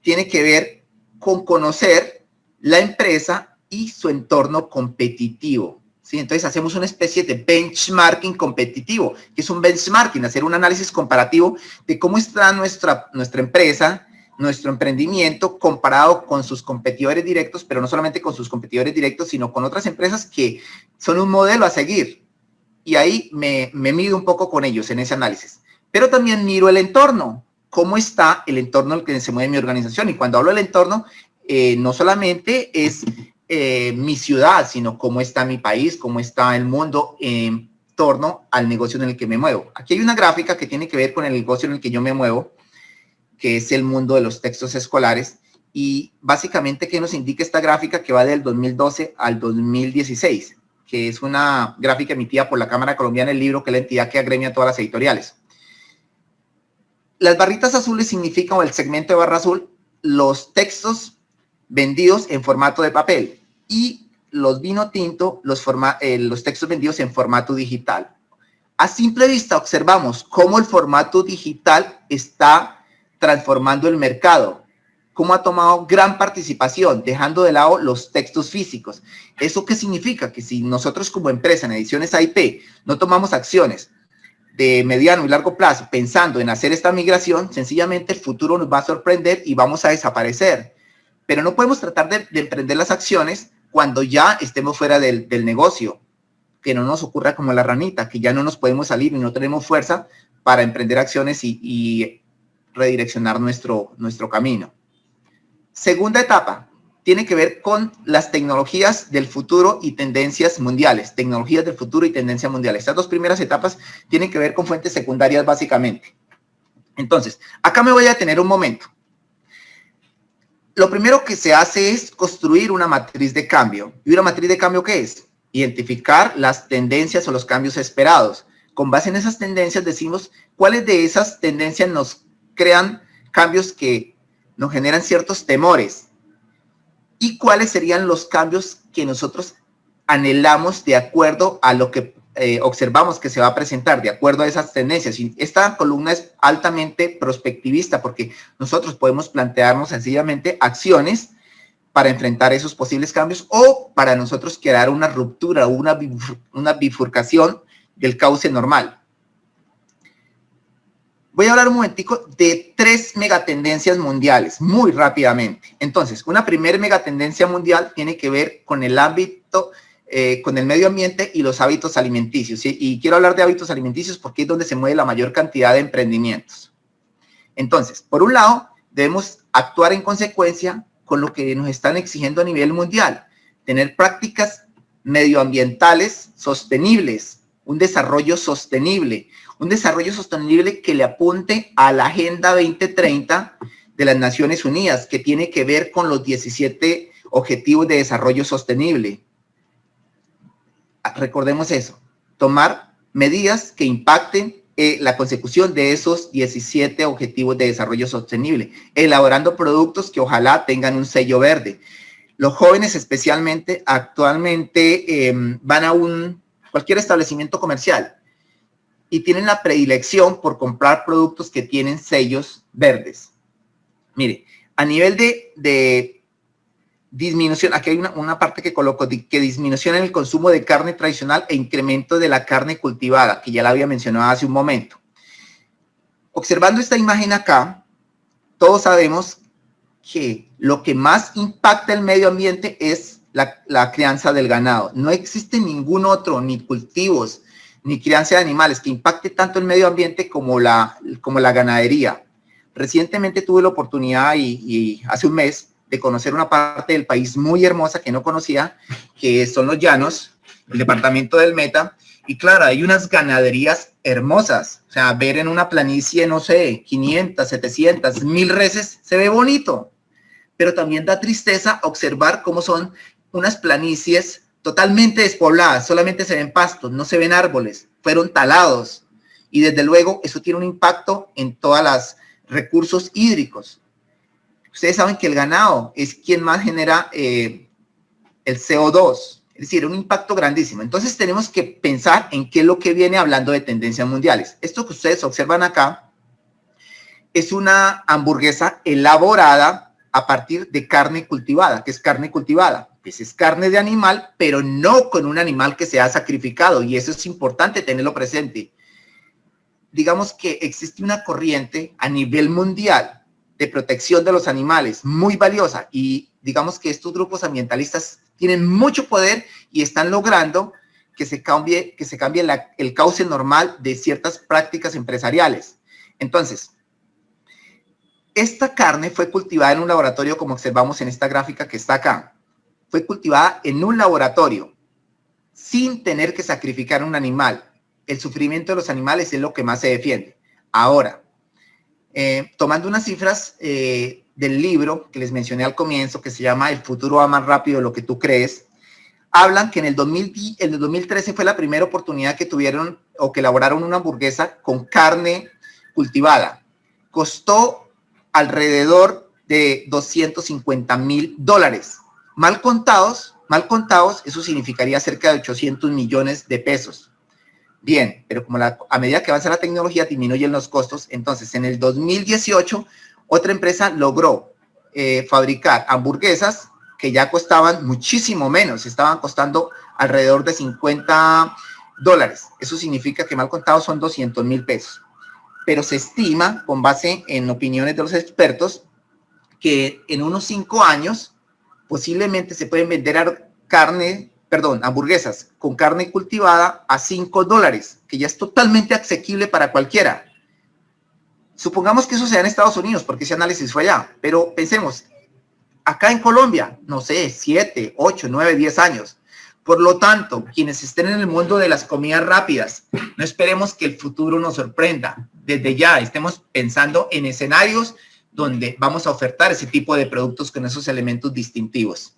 tiene que ver con conocer la empresa y su entorno competitivo. ¿sí? Entonces hacemos una especie de benchmarking competitivo, que es un benchmarking, hacer un análisis comparativo de cómo está nuestra empresa, nuestro emprendimiento comparado con sus competidores directos, pero no solamente con sus competidores directos, sino con otras empresas que son un modelo a seguir. Y ahí me mido un poco con ellos en ese análisis. Pero también miro el entorno, cómo está el entorno en el que se mueve mi organización. Y cuando hablo del entorno, no solamente es mi ciudad, sino cómo está mi país, cómo está el mundo en torno al negocio en el que me muevo. Aquí hay una gráfica que tiene que ver con el negocio en el que yo me muevo, que es el mundo de los textos escolares. Y básicamente, ¿qué nos indica esta gráfica? Que va del 2012 al 2016, que es una gráfica emitida por la Cámara Colombiana del Libro, que es la entidad que agremia todas las editoriales. Las barritas azules significan, o el segmento de barra azul, los textos vendidos en formato de papel, y los vino tinto, los textos vendidos en formato digital. A simple vista observamos cómo el formato digital está transformando el mercado, cómo ha tomado gran participación, dejando de lado los textos físicos. ¿Eso qué significa? Que si nosotros como empresa en Ediciones AIP no tomamos acciones de mediano y largo plazo pensando en hacer esta migración, sencillamente el futuro nos va a sorprender y vamos a desaparecer. Pero no podemos tratar de emprender las acciones cuando ya estemos fuera del negocio, que no nos ocurra como la ranita, que ya no nos podemos salir y no tenemos fuerza para emprender acciones y redireccionar nuestro camino. Segunda etapa, tiene que ver con las tecnologías del futuro y tendencias mundiales. Tecnologías del futuro y tendencias mundiales. Estas dos primeras etapas tienen que ver con fuentes secundarias básicamente. Entonces, acá me voy a detener un momento. Lo primero que se hace es construir una matriz de cambio. ¿Y una matriz de cambio qué es? Identificar las tendencias o los cambios esperados. Con base en esas tendencias decimos cuáles de esas tendencias nos crean cambios que nos generan ciertos temores y cuáles serían los cambios que nosotros anhelamos de acuerdo a lo que observamos que se va a presentar, de acuerdo a esas tendencias. Y esta columna es altamente prospectivista porque nosotros podemos plantearnos sencillamente acciones para enfrentar esos posibles cambios o para nosotros crear una ruptura o una bifurcación del cauce normal. Voy a hablar un momentico de 3 megatendencias mundiales, muy rápidamente. Entonces, una primera megatendencia mundial tiene que ver con el ámbito, con el medio ambiente y los hábitos alimenticios. ¿Sí? Y quiero hablar de hábitos alimenticios porque es donde se mueve la mayor cantidad de emprendimientos. Entonces, por un lado, debemos actuar en consecuencia con lo que nos están exigiendo a nivel mundial. Tener prácticas medioambientales sostenibles, un desarrollo sostenible que le apunte a la Agenda 2030 de las Naciones Unidas, que tiene que ver con los 17 Objetivos de Desarrollo Sostenible. Recordemos eso, tomar medidas que impacten la consecución de esos 17 Objetivos de Desarrollo Sostenible, elaborando productos que ojalá tengan un sello verde. Los jóvenes especialmente actualmente van a cualquier establecimiento comercial y tienen la predilección por comprar productos que tienen sellos verdes. Mire, a nivel de disminución, aquí hay una parte que coloco, que disminución en el consumo de carne tradicional e incremento de la carne cultivada, que ya la había mencionado hace un momento. Observando esta imagen acá, todos sabemos que lo que más impacta el medio ambiente es la crianza del ganado. No existe ningún otro, ni cultivos, ni crianza de animales que impacte tanto el medio ambiente como la ganadería. Recientemente tuve la oportunidad y hace un mes de conocer una parte del país muy hermosa que no conocía, que son los Llanos, el departamento del Meta, y claro, hay unas ganaderías hermosas, o sea, ver en una planicie, no sé, 500, 700, 1000 reses, se ve bonito, pero también da tristeza observar cómo son unas planicies totalmente despobladas, solamente se ven pastos, no se ven árboles, fueron talados, y desde luego eso tiene un impacto en todos los recursos hídricos. Ustedes saben que el ganado es quien más genera el CO2, es decir, un impacto grandísimo. Entonces tenemos que pensar en qué es lo que viene hablando de tendencias mundiales. Esto que ustedes observan acá es una hamburguesa elaborada a partir de carne cultivada. ¿Qué es carne cultivada? pues es carne de animal, pero no con un animal que sea sacrificado, y eso es importante tenerlo presente. Digamos que existe una corriente a nivel mundial de protección de los animales muy valiosa, y digamos que estos grupos ambientalistas tienen mucho poder y están logrando que se cambie el cauce normal de ciertas prácticas empresariales. Entonces, esta carne fue cultivada en un laboratorio, como observamos en esta gráfica que está acá. Fue cultivada en un laboratorio sin tener que sacrificar un animal. El sufrimiento de los animales es lo que más se defiende. Ahora, tomando unas cifras del libro que les mencioné al comienzo, que se llama El futuro va más rápido de lo que tú crees, hablan que en el 2013 fue la primera oportunidad que tuvieron o que elaboraron una hamburguesa con carne cultivada. Costó alrededor de $250,000. Mal contados, eso significaría cerca de 800 millones de pesos. Bien, pero como a medida que avanza la tecnología disminuyen los costos, entonces en el 2018 otra empresa logró fabricar hamburguesas que ya costaban muchísimo menos, estaban costando alrededor de $50. Eso significa que mal contados son 200,000 pesos. Pero se estima, con base en opiniones de los expertos, que en unos 5 años posiblemente se pueden vender hamburguesas con carne cultivada a $5, que ya es totalmente asequible para cualquiera. Supongamos que eso sea en Estados Unidos, porque ese análisis fue allá, pero pensemos, acá en Colombia, no sé, 7, 8, 9, 10 años. Por lo tanto, quienes estén en el mundo de las comidas rápidas, no esperemos que el futuro nos sorprenda. Desde ya estemos pensando en escenarios donde vamos a ofertar ese tipo de productos con esos elementos distintivos.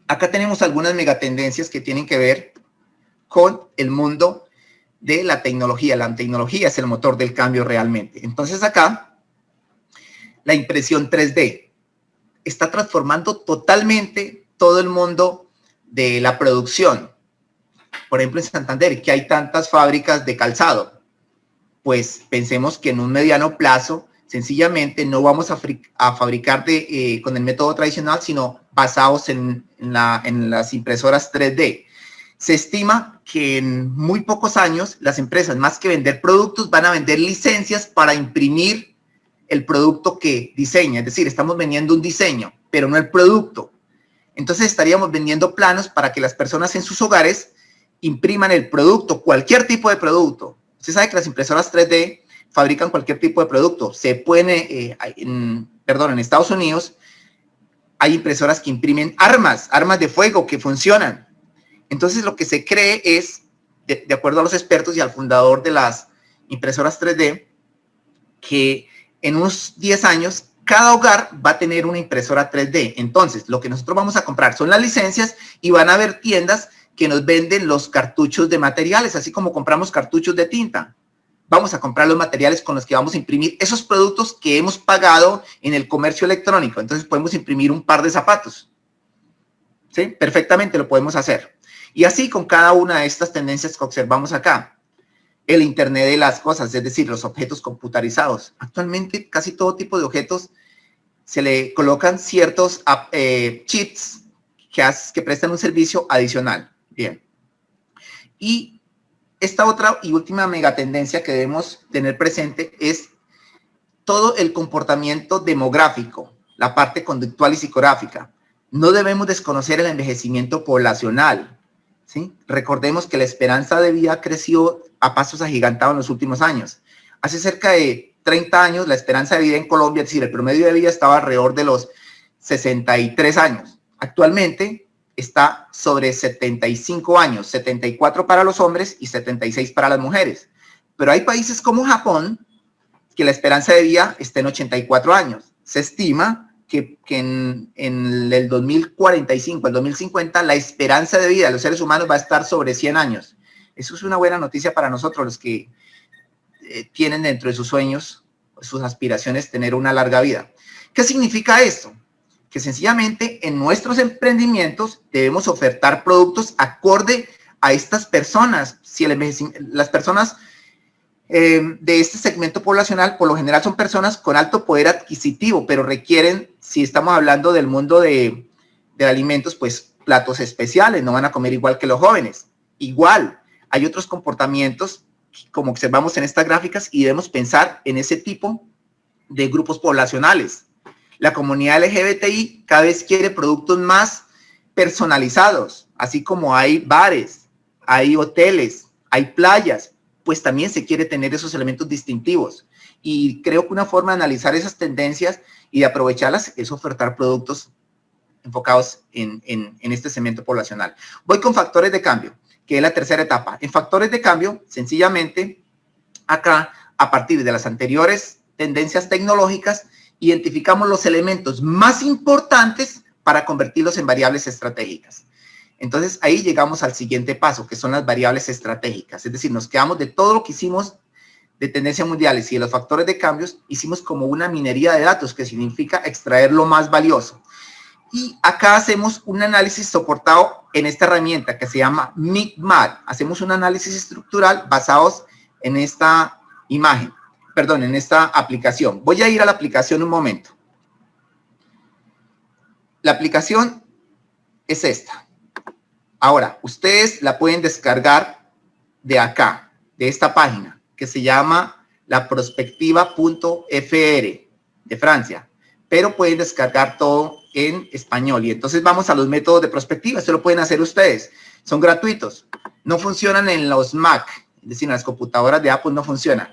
Acá tenemos algunas megatendencias que tienen que ver con el mundo de la tecnología. La tecnología es el motor del cambio realmente. Entonces acá, la impresión 3D está transformando totalmente todo el mundo de la producción. Por ejemplo, en Santander, que hay tantas fábricas de calzado, pues pensemos que en un mediano plazo, sencillamente no vamos a fabricar con el método tradicional, sino basados en las impresoras 3D. Se estima que en muy pocos años las empresas, más que vender productos, van a vender licencias para imprimir el producto que diseña. Es decir, estamos vendiendo un diseño, pero no el producto. Entonces estaríamos vendiendo planos para que las personas en sus hogares impriman el producto, cualquier tipo de producto. Usted sabe que las impresoras 3D fabrican cualquier tipo de producto. Se pueden, en Estados Unidos hay impresoras que imprimen armas de fuego que funcionan. Entonces lo que se cree es, de acuerdo a los expertos y al fundador de las impresoras 3D, que en unos 10 años cada hogar va a tener una impresora 3D. Entonces lo que nosotros vamos a comprar son las licencias y van a haber tiendas que nos venden los cartuchos de materiales, así como compramos cartuchos de tinta. Vamos a comprar los materiales con los que vamos a imprimir esos productos que hemos pagado en el comercio electrónico. Entonces podemos imprimir un par de zapatos. ¿Sí? Perfectamente lo podemos hacer. Y así con cada una de estas tendencias que observamos acá. El Internet de las cosas, es decir, los objetos computarizados. Actualmente casi todo tipo de objetos se le colocan ciertos chips que prestan un servicio adicional. Bien. Y esta otra y última megatendencia que debemos tener presente es todo el comportamiento demográfico, la parte conductual y psicográfica. No debemos desconocer el envejecimiento poblacional, ¿sí? Recordemos que la esperanza de vida creció a pasos agigantados en los últimos años. Hace cerca de 30 años, la esperanza de vida en Colombia, es decir, el promedio de vida estaba alrededor de los 63 años. Actualmente está sobre 75 años, 74 para los hombres y 76 para las mujeres. Pero hay países como Japón que la esperanza de vida está en 84 años. Se estima que en el 2045, el 2050, la esperanza de vida de los seres humanos va a estar sobre 100 años. Eso es una buena noticia para nosotros, los que tienen dentro de sus sueños, sus aspiraciones, tener una larga vida. ¿Qué significa esto? Que sencillamente en nuestros emprendimientos debemos ofertar productos acorde a estas personas. Si las personas de este segmento poblacional, por lo general son personas con alto poder adquisitivo, pero requieren, si estamos hablando del mundo de alimentos, pues platos especiales, no van a comer igual que los jóvenes. Igual, hay otros comportamientos, como observamos en estas gráficas, y debemos pensar en ese tipo de grupos poblacionales. La comunidad LGBTI cada vez quiere productos más personalizados, así como hay bares, hay hoteles, hay playas, pues también se quiere tener esos elementos distintivos. Y creo que una forma de analizar esas tendencias y de aprovecharlas es ofertar productos enfocados en este segmento poblacional. Voy con factores de cambio, que es la tercera etapa. En factores de cambio, sencillamente, acá, a partir de las anteriores tendencias tecnológicas, identificamos los elementos más importantes para convertirlos en variables estratégicas. Entonces, ahí llegamos al siguiente paso, que son las variables estratégicas. Es decir, nos quedamos de todo lo que hicimos de tendencias mundiales y de los factores de cambios, hicimos como una minería de datos, que significa extraer lo más valioso. Y acá hacemos un análisis soportado en esta herramienta que se llama MICMAT. Hacemos un análisis estructural basados en esta imagen, perdón, en esta aplicación. Voy a ir a la aplicación un momento. La aplicación es esta. Ahora, ustedes la pueden descargar de acá, de esta página, que se llama laprospectiva.fr de Francia, pero pueden descargar todo en español. Y entonces vamos a los métodos de prospectiva. Esto lo pueden hacer ustedes. Son gratuitos. No funcionan en los Mac, es decir, en las computadoras de Apple no funcionan.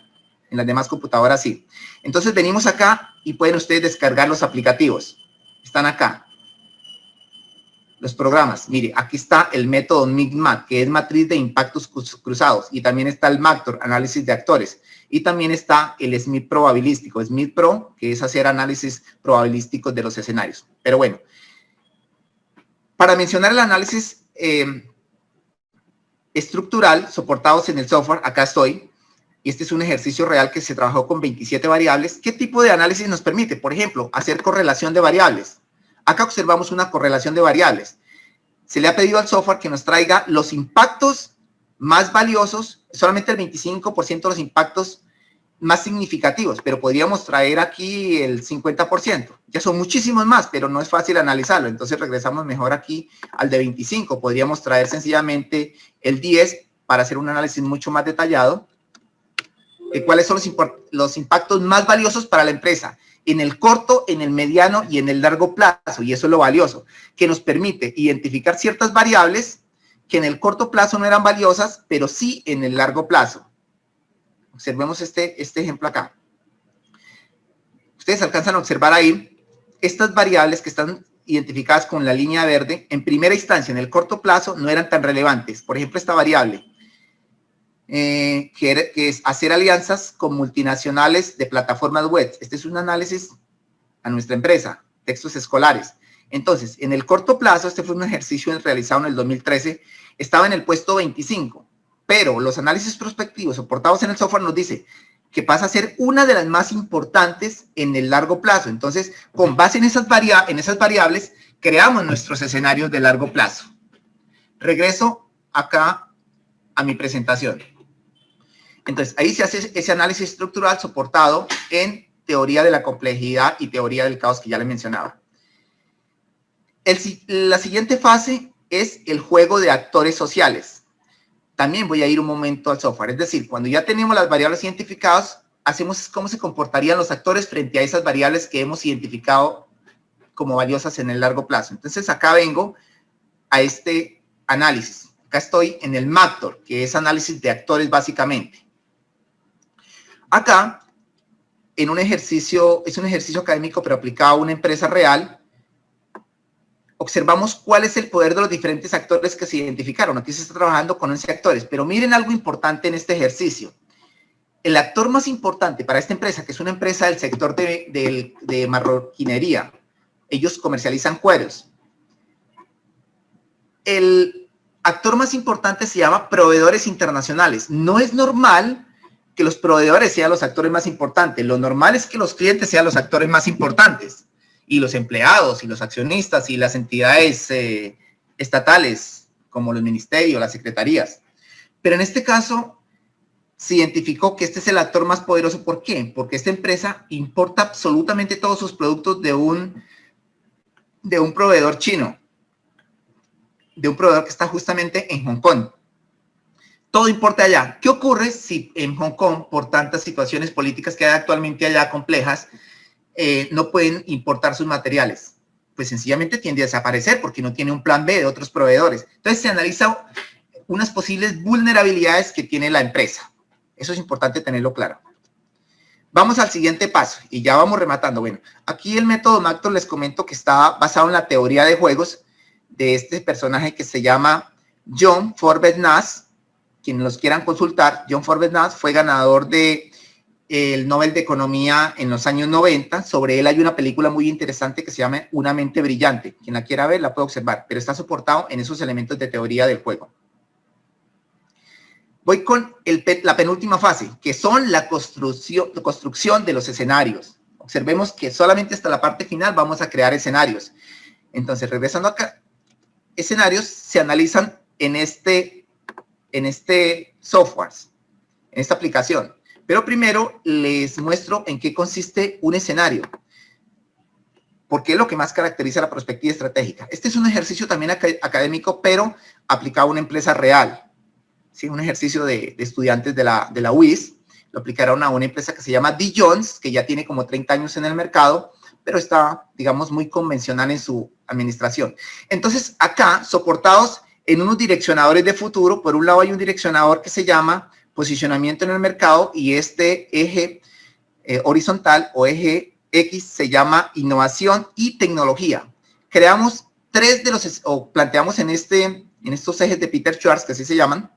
En las demás computadoras sí. Entonces venimos acá y pueden ustedes descargar los aplicativos. Están acá. Los programas. Mire, aquí está el método MICMAT, que es matriz de impactos cruzados. Y también está el MACTOR, análisis de actores. Y también está el SMIT probabilístico, SMIT Pro, que es hacer análisis probabilísticos de los escenarios. Pero bueno, para mencionar el análisis estructural soportados en el software, acá estoy. Y este es un ejercicio real que se trabajó con 27 variables. ¿Qué tipo de análisis nos permite? Por ejemplo, hacer correlación de variables. Acá observamos una correlación de variables. Se le ha pedido al software que nos traiga los impactos más valiosos, solamente el 25% de los impactos más significativos, pero podríamos traer aquí el 50%. Ya son muchísimos más, pero no es fácil analizarlo. Entonces regresamos mejor aquí al de 25. Podríamos traer sencillamente el 10 para hacer un análisis mucho más detallado. ¿Cuáles son los impactos más valiosos para la empresa? En el corto, en el mediano y en el largo plazo, y eso es lo valioso, que nos permite identificar ciertas variables que en el corto plazo no eran valiosas, pero sí en el largo plazo. Observemos este ejemplo acá. Ustedes alcanzan a observar ahí estas variables que están identificadas con la línea verde. En primera instancia, en el corto plazo, no eran tan relevantes. Por ejemplo, esta variable, que es hacer alianzas con multinacionales de plataformas web. Este es un análisis a nuestra empresa, textos escolares. Entonces, en el corto plazo, este fue un ejercicio realizado en el 2013, estaba en el puesto 25, pero los análisis prospectivos soportados en el software nos dice que pasa a ser una de las más importantes en el largo plazo. Entonces, con base en esas variables, creamos nuestros escenarios de largo plazo. Regreso acá a mi presentación. Entonces, ahí se hace ese análisis estructural soportado en teoría de la complejidad y teoría del caos que ya le mencionaba. La siguiente fase es el juego de actores sociales. También voy a ir un momento al software. Es decir, cuando ya tenemos las variables identificadas, hacemos cómo se comportarían los actores frente a esas variables que hemos identificado como valiosas en el largo plazo. Entonces, acá vengo a este análisis. Acá estoy en el MACTOR, que es análisis de actores básicamente. Acá, es un ejercicio académico, pero aplicado a una empresa real, observamos cuál es el poder de los diferentes actores que se identificaron. Aquí se está trabajando con 11 actores, pero miren algo importante en este ejercicio. El actor más importante para esta empresa, que es una empresa del sector de marroquinería, ellos comercializan cueros. El actor más importante se llama proveedores internacionales. No es normal que los proveedores sean los actores más importantes. Lo normal es que los clientes sean los actores más importantes. Y los empleados, y los accionistas, y las entidades estatales, como los ministerios, las secretarías. Pero en este caso, se identificó que este es el actor más poderoso. ¿Por qué? Porque esta empresa importa absolutamente todos sus productos de un proveedor chino, de un proveedor que está justamente en Hong Kong. Todo importa allá. ¿Qué ocurre si en Hong Kong, por tantas situaciones políticas que hay actualmente allá complejas, no pueden importar sus materiales? Pues sencillamente tiende a desaparecer porque no tiene un plan B de otros proveedores. Entonces se analiza unas posibles vulnerabilidades que tiene la empresa. Eso es importante tenerlo claro. Vamos al siguiente paso y ya vamos rematando. Bueno, aquí el método MACTO les comento que está basado en la teoría de juegos de este personaje que se llama John Forbes Nash. Quienes los quieran consultar, John Forbes Nash fue ganador del Nobel de Economía en los años 90. Sobre él hay una película muy interesante que se llama Una mente brillante. Quien la quiera ver la puede observar, pero está soportado en esos elementos de teoría del juego. Voy con la penúltima fase, que son la construcción de los escenarios. Observemos que solamente hasta la parte final vamos a crear escenarios. Entonces, regresando acá, escenarios se analizan en este software, en esta aplicación. Pero primero les muestro en qué consiste un escenario, porque es lo que más caracteriza la perspectiva estratégica. Este es un ejercicio también académico, pero aplicado a una empresa real. ¿Sí? Un ejercicio de estudiantes de la UIS, lo aplicaron a una empresa que se llama D. Jones, que ya tiene como 30 años en el mercado, pero está, digamos, muy convencional en su administración. Entonces, acá, soportados en unos direccionadores de futuro, por un lado hay un direccionador que se llama posicionamiento en el mercado y este eje horizontal o eje X se llama innovación y tecnología. Creamos planteamos en estos ejes de Peter Schwartz, que así se llaman,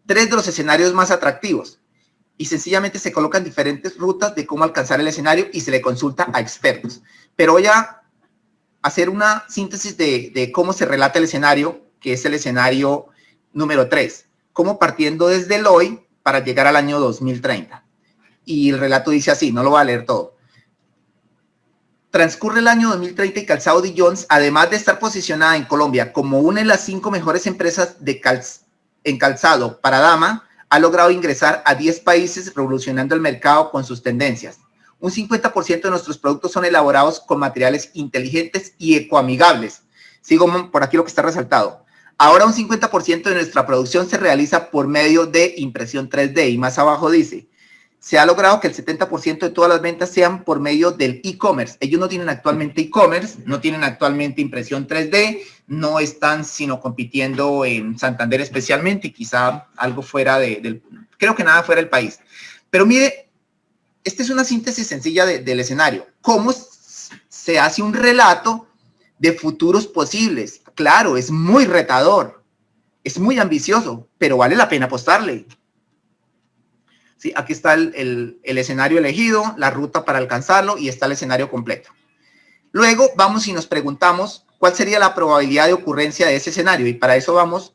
3 de los escenarios más atractivos y sencillamente se colocan diferentes rutas de cómo alcanzar el escenario y se le consulta a expertos. Pero voy a hacer una síntesis de cómo se relata el escenario, que es el escenario número 3, cómo partiendo desde el hoy para llegar al año 2030. Y el relato dice así, no lo voy a leer todo. Transcurre el año 2030 y Calzado D. Jones, además de estar posicionada en Colombia como una de las 5 mejores empresas en calzado para dama, ha logrado ingresar a 10 países revolucionando el mercado con sus tendencias. Un 50% de nuestros productos son elaborados con materiales inteligentes y ecoamigables. Sigo por aquí lo que está resaltado. Ahora un 50% de nuestra producción se realiza por medio de impresión 3D y más abajo dice, se ha logrado que el 70% de todas las ventas sean por medio del e-commerce. Ellos no tienen actualmente e-commerce, no tienen actualmente impresión 3D, no están sino compitiendo en Santander especialmente y quizá algo fuera creo que nada fuera del país. Pero mire, esta es una síntesis sencilla del escenario. ¿Cómo se hace un relato de futuros posibles? Claro, es muy retador, es muy ambicioso, pero vale la pena apostarle. Sí, aquí está el escenario elegido, la ruta para alcanzarlo y está el escenario completo. Luego vamos y nos preguntamos cuál sería la probabilidad de ocurrencia de ese escenario y para eso vamos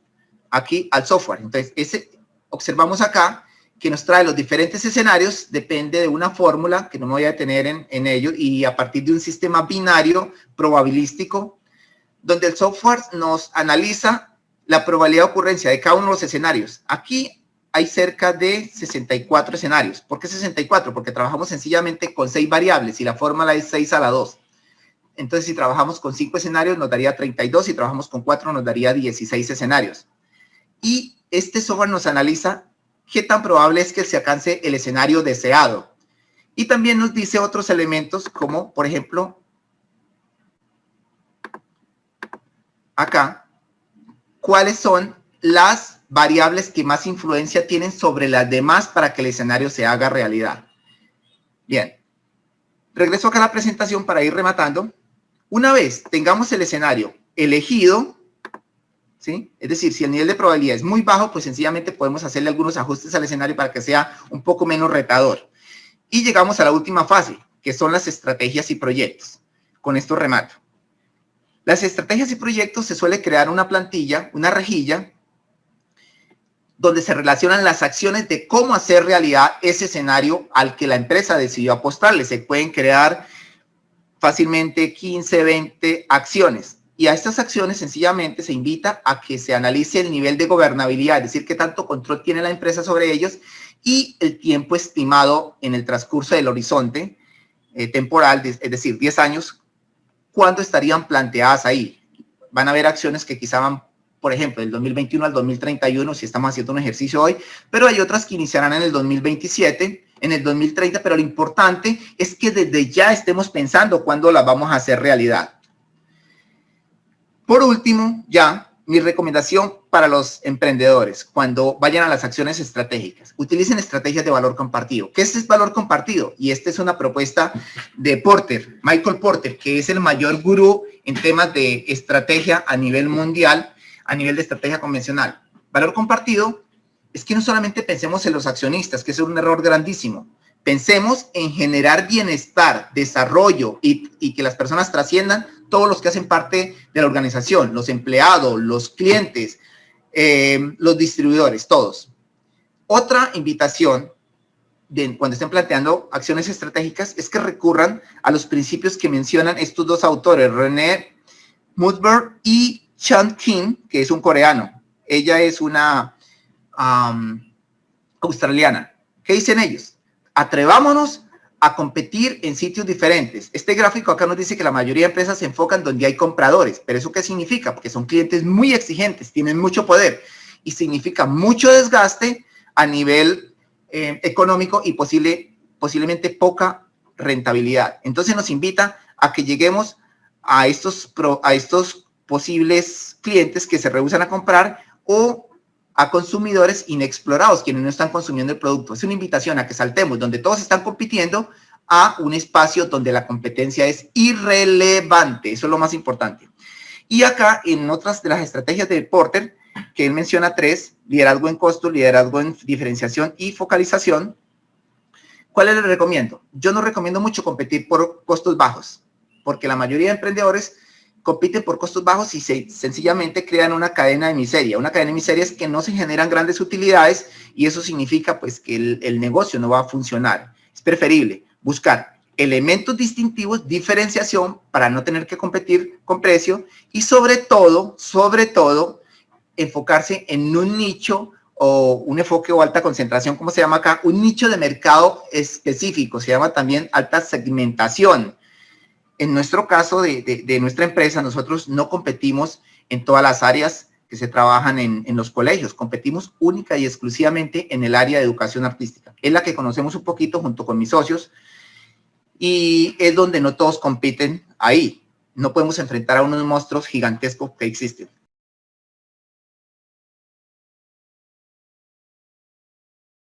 aquí al software. Entonces, observamos acá que nos trae los diferentes escenarios, depende de una fórmula que no me voy a detener en ello y a partir de un sistema binario probabilístico donde el software nos analiza la probabilidad de ocurrencia de cada uno de los escenarios. Aquí hay cerca de 64 escenarios. ¿Por qué 64? Porque trabajamos sencillamente con 6 variables y la fórmula es 6 a la 2. Entonces, si trabajamos con 5 escenarios, nos daría 32. Si trabajamos con 4, nos daría 16 escenarios. Y este software nos analiza qué tan probable es que se alcance el escenario deseado. Y también nos dice otros elementos como, por ejemplo, acá, cuáles son las variables que más influencia tienen sobre las demás para que el escenario se haga realidad. Bien, regreso acá a la presentación para ir rematando. Una vez tengamos el escenario elegido, ¿sí? Es decir, si el nivel de probabilidad es muy bajo, pues sencillamente podemos hacerle algunos ajustes al escenario para que sea un poco menos retador. Y llegamos a la última fase, que son las estrategias y proyectos. Con esto remato. Las estrategias y proyectos se suele crear una plantilla, una rejilla, donde se relacionan las acciones de cómo hacer realidad ese escenario al que la empresa decidió apostarle. Se pueden crear fácilmente 15, 20 acciones Y a estas acciones sencillamente se invita a que se analice el nivel de gobernabilidad, es decir, qué tanto control tiene la empresa sobre ellos y el tiempo estimado en el transcurso del horizonte temporal, es decir, 10 años, ¿cuándo estarían planteadas ahí? Van a haber acciones que quizá van, por ejemplo, del 2021 al 2031, si estamos haciendo un ejercicio hoy, pero hay otras que iniciarán en el 2027, en el 2030, pero lo importante es que desde ya estemos pensando cuándo las vamos a hacer realidad. Por último, ya, mi recomendación para los emprendedores cuando vayan a las acciones estratégicas. Utilicen estrategias de valor compartido. ¿Qué es valor compartido? Y esta es una propuesta de Porter, Michael Porter, que es el mayor gurú en temas de estrategia a nivel mundial, a nivel de estrategia convencional. Valor compartido es que no solamente pensemos en los accionistas, que es un error grandísimo. Pensemos en generar bienestar, desarrollo y que las personas trasciendan todos los que hacen parte de la organización, los empleados, los clientes, los distribuidores, todos. Otra invitación cuando estén planteando acciones estratégicas es que recurran a los principios que mencionan estos dos autores, René Mudberg y Chan Kim, que es un coreano. Ella es una australiana. ¿Qué dicen ellos? Atrevámonos a competir en sitios diferentes. Este gráfico acá nos dice que la mayoría de empresas se enfocan donde hay compradores, pero ¿eso qué significa? Porque son clientes muy exigentes, tienen mucho poder y significa mucho desgaste a nivel económico y posiblemente poca rentabilidad. Entonces nos invita a que lleguemos a estos posibles clientes que se rehúsan a comprar o a consumidores inexplorados, quienes no están consumiendo el producto. Es una invitación a que saltemos donde todos están compitiendo a un espacio donde la competencia es irrelevante. Eso es lo más importante. Y acá, en otras de las estrategias de Porter, que él menciona 3, liderazgo en costo, liderazgo en diferenciación y focalización, ¿cuáles les recomiendo? Yo no recomiendo mucho competir por costos bajos, porque la mayoría de emprendedores compiten por costos bajos y sencillamente crean una cadena de miseria. Una cadena de miseria es que no se generan grandes utilidades y eso significa pues que el negocio no va a funcionar. Es preferible buscar elementos distintivos, diferenciación para no tener que competir con precio y sobre todo, enfocarse en un nicho o un enfoque o alta concentración, como se llama acá, un nicho de mercado específico, se llama también alta segmentación. En nuestro caso de nuestra empresa, nosotros no competimos en todas las áreas que se trabajan en los colegios, competimos única y exclusivamente en el área de educación artística. Es la que conocemos un poquito junto con mis socios y es donde no todos compiten ahí. No podemos enfrentar a unos monstruos gigantescos que existen.